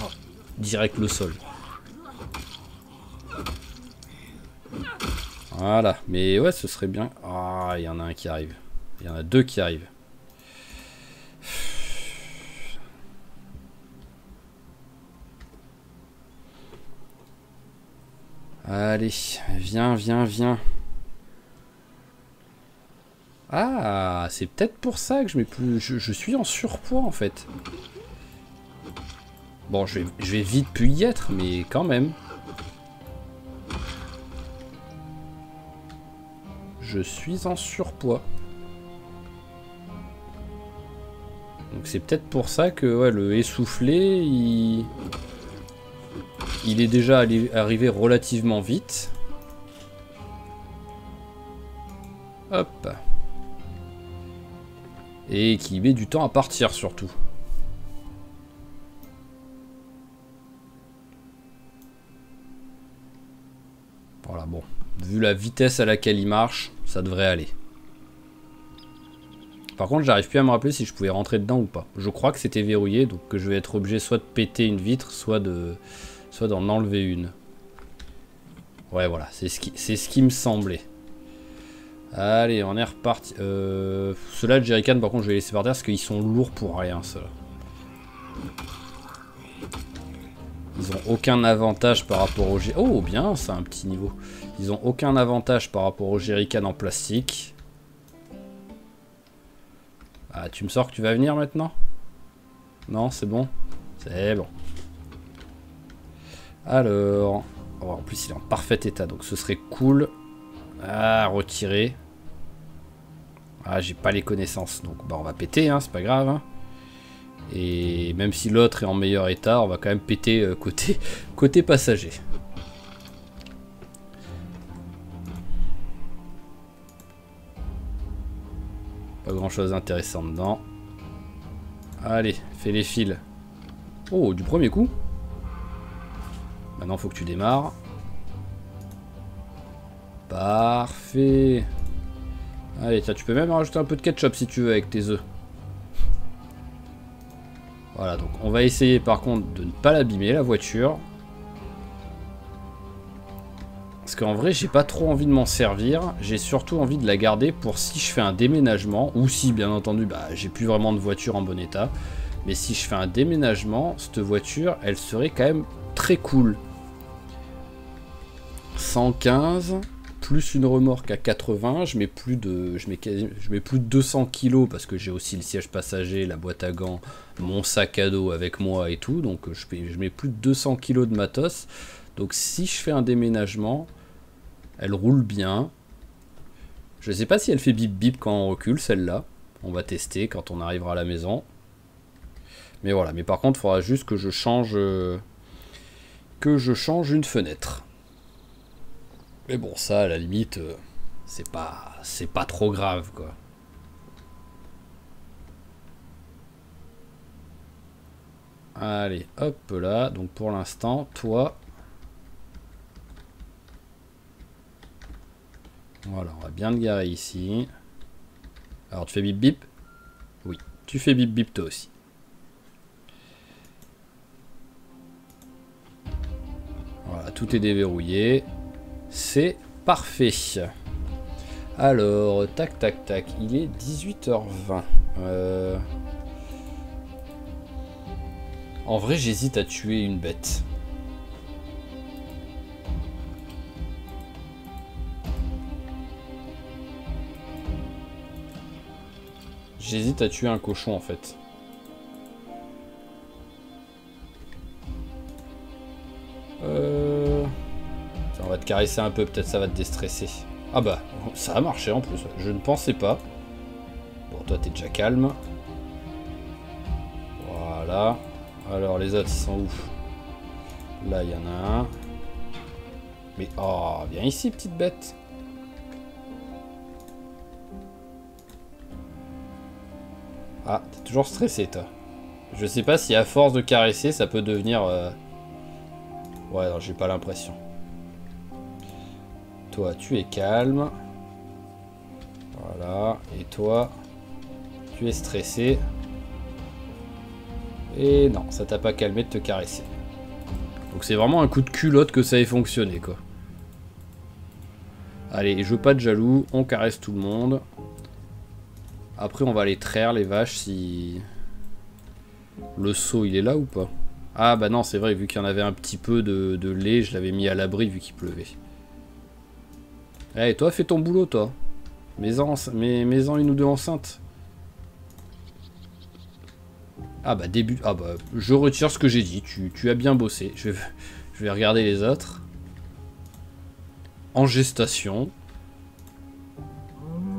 direct le sol. Voilà, mais ouais, ce serait bien. Ah, il y en a un qui arrive. Il y en a 2 qui arrivent. Allez, viens. Ah, c'est peut-être pour ça que je suis en surpoids en fait. Bon, je vais vite plus y être, mais quand même. Je suis en surpoids. Donc c'est peut-être pour ça que ouais, le essoufflé, il est déjà arrivé relativement vite. Hop. Et qui met du temps à partir surtout. Voilà, bon. Vu la vitesse à laquelle il marche, ça devrait aller. Par contre, j'arrive plus à me rappeler si je pouvais rentrer dedans ou pas. Je crois que c'était verrouillé, donc que je vais être obligé soit de péter une vitre, soit d'en enlever une. Ouais, voilà, c'est ce qui me semblait. Allez, on est reparti. Ceux-là, de jerrycan, par contre, je vais les laisser par terre parce qu'ils sont lourds pour rien, ceux-là. Ils ont aucun avantage par rapport au... Oh, bien, c'est un petit niveau. Ils ont aucun avantage par rapport au jerrycan en plastique. Ah, tu me sors que tu vas venir maintenant? Non, c'est bon? C'est bon. Alors... Oh, en plus, il est en parfait état, donc ce serait cool. Ah, retirer. Ah, j'ai pas les connaissances, donc bah, on va péter, hein, c'est pas grave. Hein. Et même si l'autre est en meilleur état, on va quand même péter côté passager. Pas grand chose d'intéressant dedans. Allez, fais les fils. Oh, du premier coup. Maintenant, faut que tu démarres. Parfait. Allez, tiens, tu peux même rajouter un peu de ketchup si tu veux avec tes œufs. Voilà, donc on va essayer par contre de ne pas l'abîmer, la voiture. Parce qu'en vrai, j'ai pas trop envie de m'en servir. J'ai surtout envie de la garder pour si je fais un déménagement. Ou si, bien entendu, bah, j'ai plus vraiment de voiture en bon état. Mais si je fais un déménagement, cette voiture, elle serait quand même très cool. 115 plus une remorque à 80, je mets plus de 200 kilos parce que j'ai aussi le siège passager, la boîte à gants, mon sac à dos avec moi et tout, donc je mets plus de 200 kilos de matos. Donc si je fais un déménagement, elle roule bien. Je sais pas si elle fait bip bip quand on recule, celle-là. On va tester quand on arrivera à la maison. Mais voilà, mais par contre, il faudra juste que je change une fenêtre. Mais bon, ça, à la limite, c'est pas trop grave, quoi. Allez, hop là. Donc pour l'instant, toi... Voilà, on va bien te garer ici. Alors, tu fais bip bip? Oui, tu fais bip bip toi aussi. Voilà, tout est déverrouillé. C'est parfait. Alors, tac, tac, tac. Il est 18h20. En vrai, j'hésite à tuer une bête. J'hésite à tuer un cochon, en fait. On va te caresser un peu, peut-être ça va te déstresser. Ah bah, ça a marché en plus, je ne pensais pas. Bon, toi t'es déjà calme. Voilà. Alors les autres ils sont où? Là il y en a un. Mais oh, viens ici petite bête. Ah, t'es toujours stressé toi. Je sais pas si à force de caresser ça peut devenir... Ouais, non, j'ai pas l'impression. Toi, tu es calme. Voilà. Et toi, tu es stressé. Et non, ça t'a pas calmé de te caresser. Donc c'est vraiment un coup de culotte que ça ait fonctionné, quoi. Allez, je veux pas de jaloux. On caresse tout le monde. Après, on va aller traire les vaches si... Le seau, il est là ou pas? Ah bah non, c'est vrai, vu qu'il y en avait un petit peu de lait, je l'avais mis à l'abri vu qu'il pleuvait. Eh, toi, fais ton boulot, toi. Mets-en une ou deux enceintes. Ah bah, début... Ah bah, je retire ce que j'ai dit. Tu as bien bossé. Je vais regarder les autres. En gestation.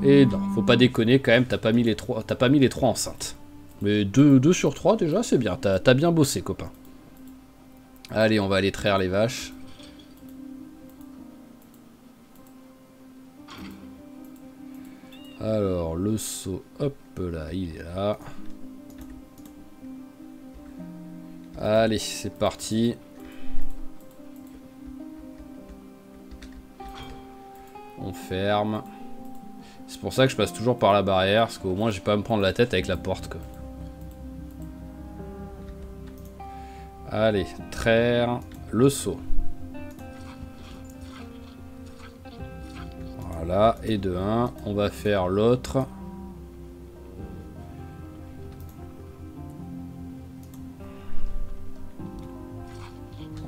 Et non, faut pas déconner quand même, t'as pas mis les trois enceintes. Mais 2 sur 3 déjà, c'est bien. T'as bien bossé, copain. Allez, on va aller traire les vaches. Alors, le seau, hop là, il est là. Allez, c'est parti. On ferme. C'est pour ça que je passe toujours par la barrière, parce qu'au moins j'ai pas à me prendre la tête avec la porte, quoi. Allez, traire le seau. Voilà, et de 1, on va faire l'autre.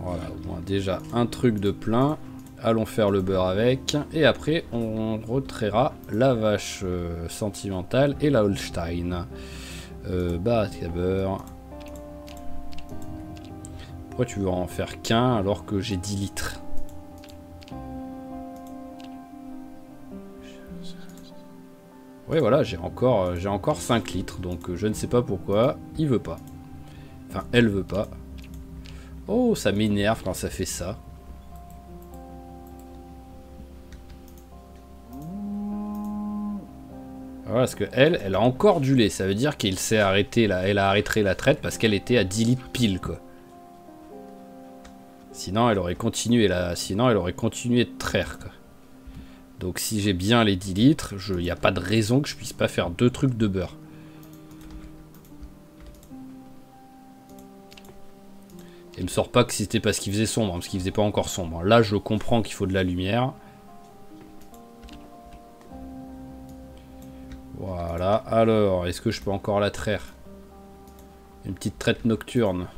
Voilà, au moins déjà un truc de plein. Allons faire le beurre avec. Et après, on retraira la vache sentimentale et la Holstein. Baraque à beurre. Pourquoi tu veux en faire qu'un alors que j'ai 10 litres? Ouais, voilà, j'ai encore 5 litres, donc je ne sais pas pourquoi il veut pas. Enfin, elle veut pas. Oh, ça m'énerve quand ça fait ça. Voilà, parce que elle a encore du lait. Ça veut dire qu'il s'est arrêté là. Elle a arrêté la traite parce qu'elle était à 10 litres pile, quoi. Sinon, elle aurait continué là. Sinon, elle aurait continué de traire, quoi. Donc, si j'ai bien les 10 litres, il n'y a pas de raison que je puisse pas faire 2 trucs de beurre. Et me sort pas que c'était parce qu'il faisait sombre, parce qu'il faisait pas encore sombre. Là, je comprends qu'il faut de la lumière. Voilà. Alors, est-ce que je peux encore la traire? Une petite traite nocturne.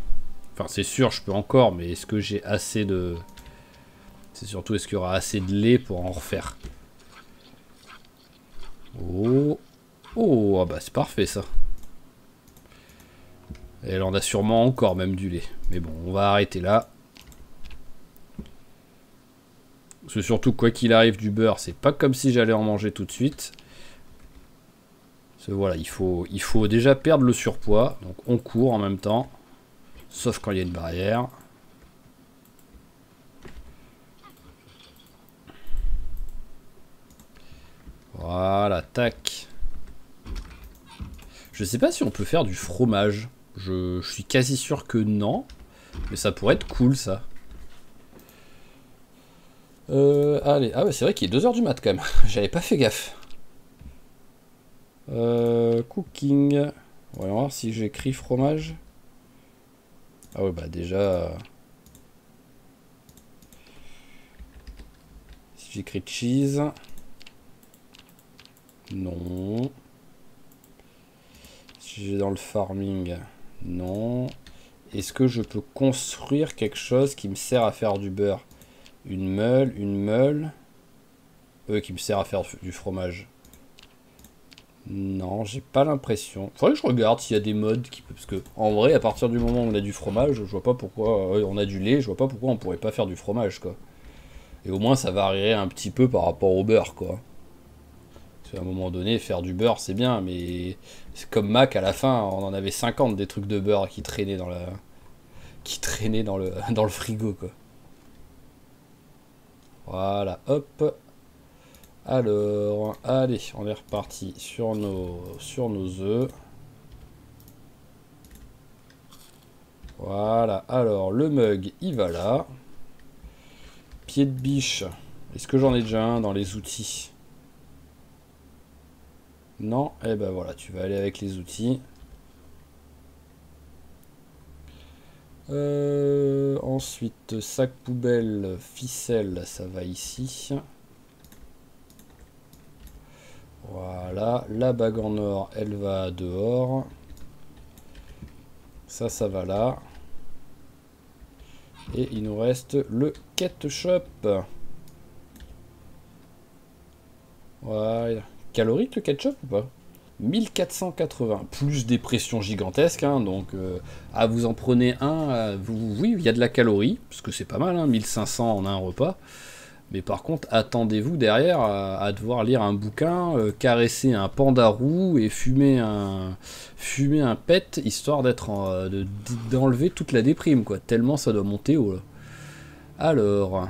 Enfin, c'est sûr, je peux encore, mais est-ce que j'ai assez de... C'est surtout est-ce qu'il y aura assez de lait pour en refaire. Oh. Oh, ah bah c'est parfait ça. Et elle en a sûrement encore même du lait. Mais bon, on va arrêter là. Parce que surtout, quoi qu'il arrive du beurre, c'est pas comme si j'allais en manger tout de suite. Parce que voilà, il faut déjà perdre le surpoids. Donc on court en même temps. Sauf quand il y a une barrière. Voilà, tac. Je sais pas si on peut faire du fromage. Je suis quasi sûr que non. Mais ça pourrait être cool, ça. Allez. Ah ouais, c'est vrai qu'il est 2 h du mat, quand même. J'avais pas fait gaffe. Cooking. On va voir si j'écris fromage. Ah ouais, bah déjà... Si j'écris cheese... Non. Si j'ai dans le farming... Non. Est-ce que je peux construire quelque chose qui me sert à faire du beurre? Une meule... qui me sert à faire du fromage. Non, j'ai pas l'impression. Faudrait que je regarde s'il y a des modes qui... Parce que, en vrai, à partir du moment où on a du fromage, je vois pas pourquoi... on a du lait, je vois pas pourquoi on pourrait pas faire du fromage, quoi. Et au moins, ça varierait un petit peu par rapport au beurre, quoi. Parce qu'à un moment donné, faire du beurre, c'est bien, mais... C'est comme Mac, à la fin, on en avait 50 des trucs de beurre qui traînaient dans la... Qui traînaient dans le frigo, quoi. Voilà, hop. Alors, allez, on est reparti sur nos œufs. Voilà, alors le mug, il va là. Pied de biche, est-ce que j'en ai déjà un dans les outils? Non, eh ben voilà, tu vas aller avec les outils. Ensuite, sac poubelle, ficelle, ça va ici. Voilà, la bague en or, elle va dehors. Ça va là. Et il nous reste le ketchup. Voilà. Calorique le ketchup ou pas? 1480, plus des pressions gigantesques, hein, donc vous en prenez un, oui, il y a de la calorie, parce que c'est pas mal, hein, 1500 en un repas. Mais par contre, attendez-vous derrière à devoir lire un bouquin, caresser un panda roux et fumer un pet, histoire d'enlever toute la déprime, quoi. Tellement ça doit monter haut, là. Alors...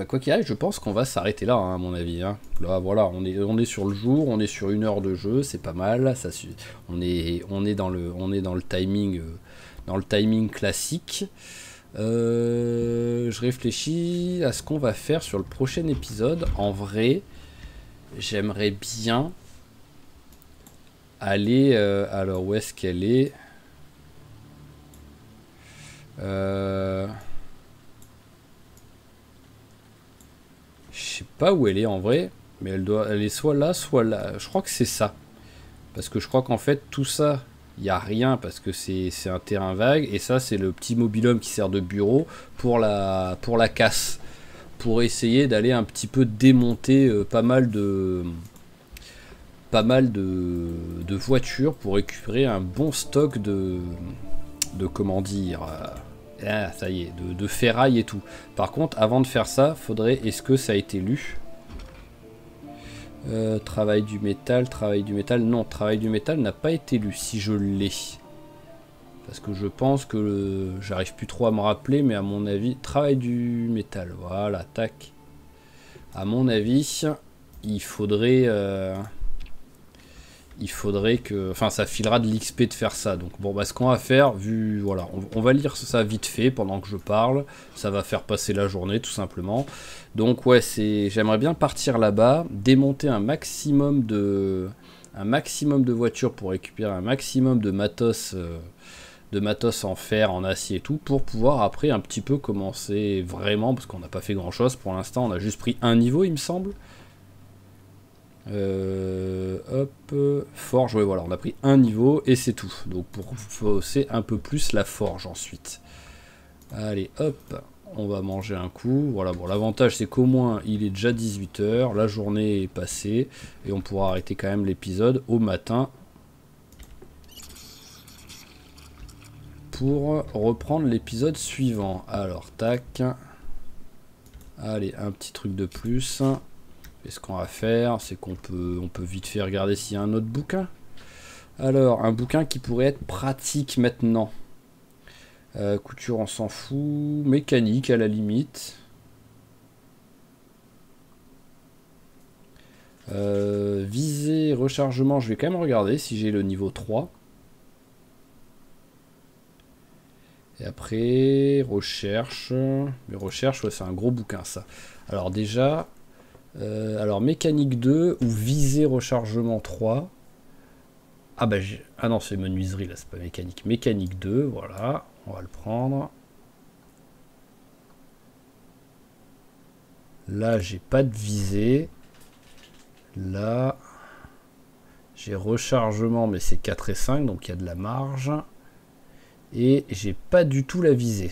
quoi qu'il arrive, je pense qu'on va s'arrêter là, hein, à mon avis. Hein. Là, voilà, on est sur le jour, on est sur 1 heure de jeu, c'est pas mal. On est dans le timing classique. Je réfléchis à ce qu'on va faire sur le prochain épisode. En vrai, j'aimerais bien aller... alors, où est-ce qu'elle est, je sais pas où elle est en vrai, mais elle est soit là, soit là. Je crois que c'est ça. Parce que je crois qu'en fait, tout ça, il n'y a rien parce que c'est un terrain vague. Et ça, c'est le petit mobil-home qui sert de bureau pour la casse. Pour essayer d'aller un petit peu démonter pas mal de voitures pour récupérer un bon stock de comment dire... ça y est, de ferraille et tout. Par contre, avant de faire ça, faudrait... Est-ce que ça a été lu? Travail du métal. Non, travail du métal n'a pas été lu, si je l'ai. Parce que je pense que... J'arrive plus trop à me rappeler, mais à mon avis... Travail du métal, voilà, tac. À mon avis, il faudrait que... Enfin, ça filera de l'XP de faire ça. Donc, bon, bah, ce qu'on va faire, voilà, on va lire ça vite fait pendant que je parle. Ça va faire passer la journée, tout simplement. Donc, ouais, j'aimerais bien partir là-bas, démonter un maximum de voitures pour récupérer un maximum de matos en fer, en acier et tout, pour pouvoir après un petit peu commencer vraiment, parce qu'on n'a pas fait grand-chose pour l'instant. On a juste pris un niveau, il me semble. Hop, forge, ouais, voilà, on a pris un niveau et c'est tout. Donc pour fausser un peu plus la forge ensuite. Allez, hop, on va manger un coup. Voilà, bon, l'avantage c'est qu'au moins il est déjà 18 h, la journée est passée et on pourra arrêter quand même l'épisode au matin pour reprendre l'épisode suivant. Alors, tac. Allez, un petit truc de plus. Et ce qu'on va faire, c'est qu'on peut vite fait regarder s'il y a un autre bouquin. Alors, un bouquin qui pourrait être pratique maintenant. Couture, on s'en fout. Mécanique, à la limite. Visée, rechargement, je vais quand même regarder si j'ai le niveau 3. Et après, recherche. Mais recherche, ouais, c'est un gros bouquin, ça. Alors déjà, alors mécanique 2 ou visée, rechargement 3. Ah bah, ah non, c'est menuiserie, là, c'est pas mécanique. Mécanique 2, voilà, on va le prendre. Là, j'ai pas de visée. Là, j'ai rechargement, mais c'est 4 et 5, donc il y a de la marge. Et j'ai pas du tout la visée.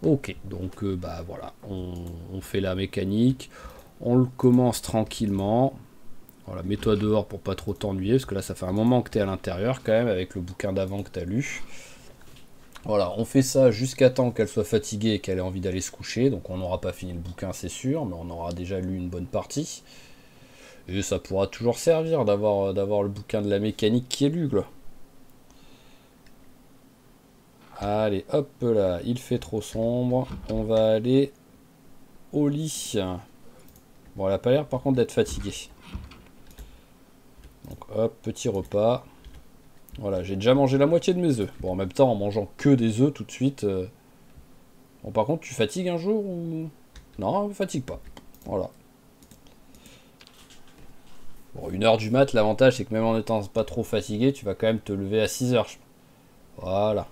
Ok, donc bah voilà, on fait la mécanique. On le commence tranquillement. Voilà, mets-toi dehors pour pas trop t'ennuyer, parce que là ça fait un moment que tu es à l'intérieur quand même, avec le bouquin d'avant que tu as lu. Voilà, on fait ça jusqu'à temps qu'elle soit fatiguée et qu'elle ait envie d'aller se coucher. Donc on n'aura pas fini le bouquin, c'est sûr, mais on aura déjà lu une bonne partie. Et ça pourra toujours servir d'avoir le bouquin de la mécanique qui est lu, là. Allez, hop là, il fait trop sombre. On va aller au lit. Bon, elle a pas l'air par contre d'être fatiguée. Donc hop, petit repas. Voilà, j'ai déjà mangé la moitié de mes œufs. Bon, en même temps, en mangeant que des œufs tout de suite. Bon, par contre, tu fatigues un jour ou... Non, ne fatigue pas. Voilà. Bon, 1h du mat, l'avantage c'est que même en étant pas trop fatigué, tu vas quand même te lever à 6 h. Voilà.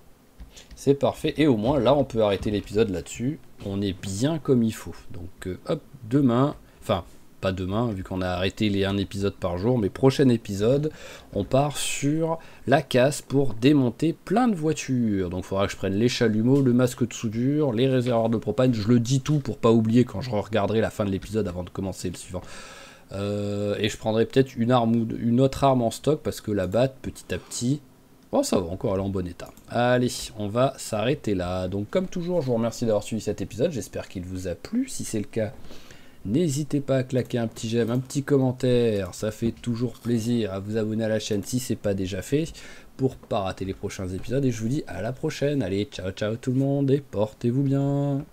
C'est parfait. Et au moins, là, on peut arrêter l'épisode là-dessus. On est bien comme il faut. Donc, hop, demain... Enfin... Pas demain, vu qu'on a arrêté les 1 épisode par jour, mais prochain épisode, on part sur la casse pour démonter plein de voitures. Donc il faudra que je prenne les chalumeaux, le masque de soudure, les réservoirs de propane. Je le dis tout pour pas oublier quand je regarderai la fin de l'épisode avant de commencer le suivant. Et je prendrai peut-être une arme ou une autre arme en stock parce que la batte, petit à petit... Oh, ça va encore, elle est en bon état. Allez, on va s'arrêter là. Donc comme toujours, je vous remercie d'avoir suivi cet épisode. J'espère qu'il vous a plu. Si c'est le cas... N'hésitez pas à claquer un petit j'aime, un petit commentaire, ça fait toujours plaisir. À vous abonner à la chaîne si c'est pas déjà fait pour pas rater les prochains épisodes. Et je vous dis à la prochaine. Allez, ciao ciao tout le monde et portez-vous bien.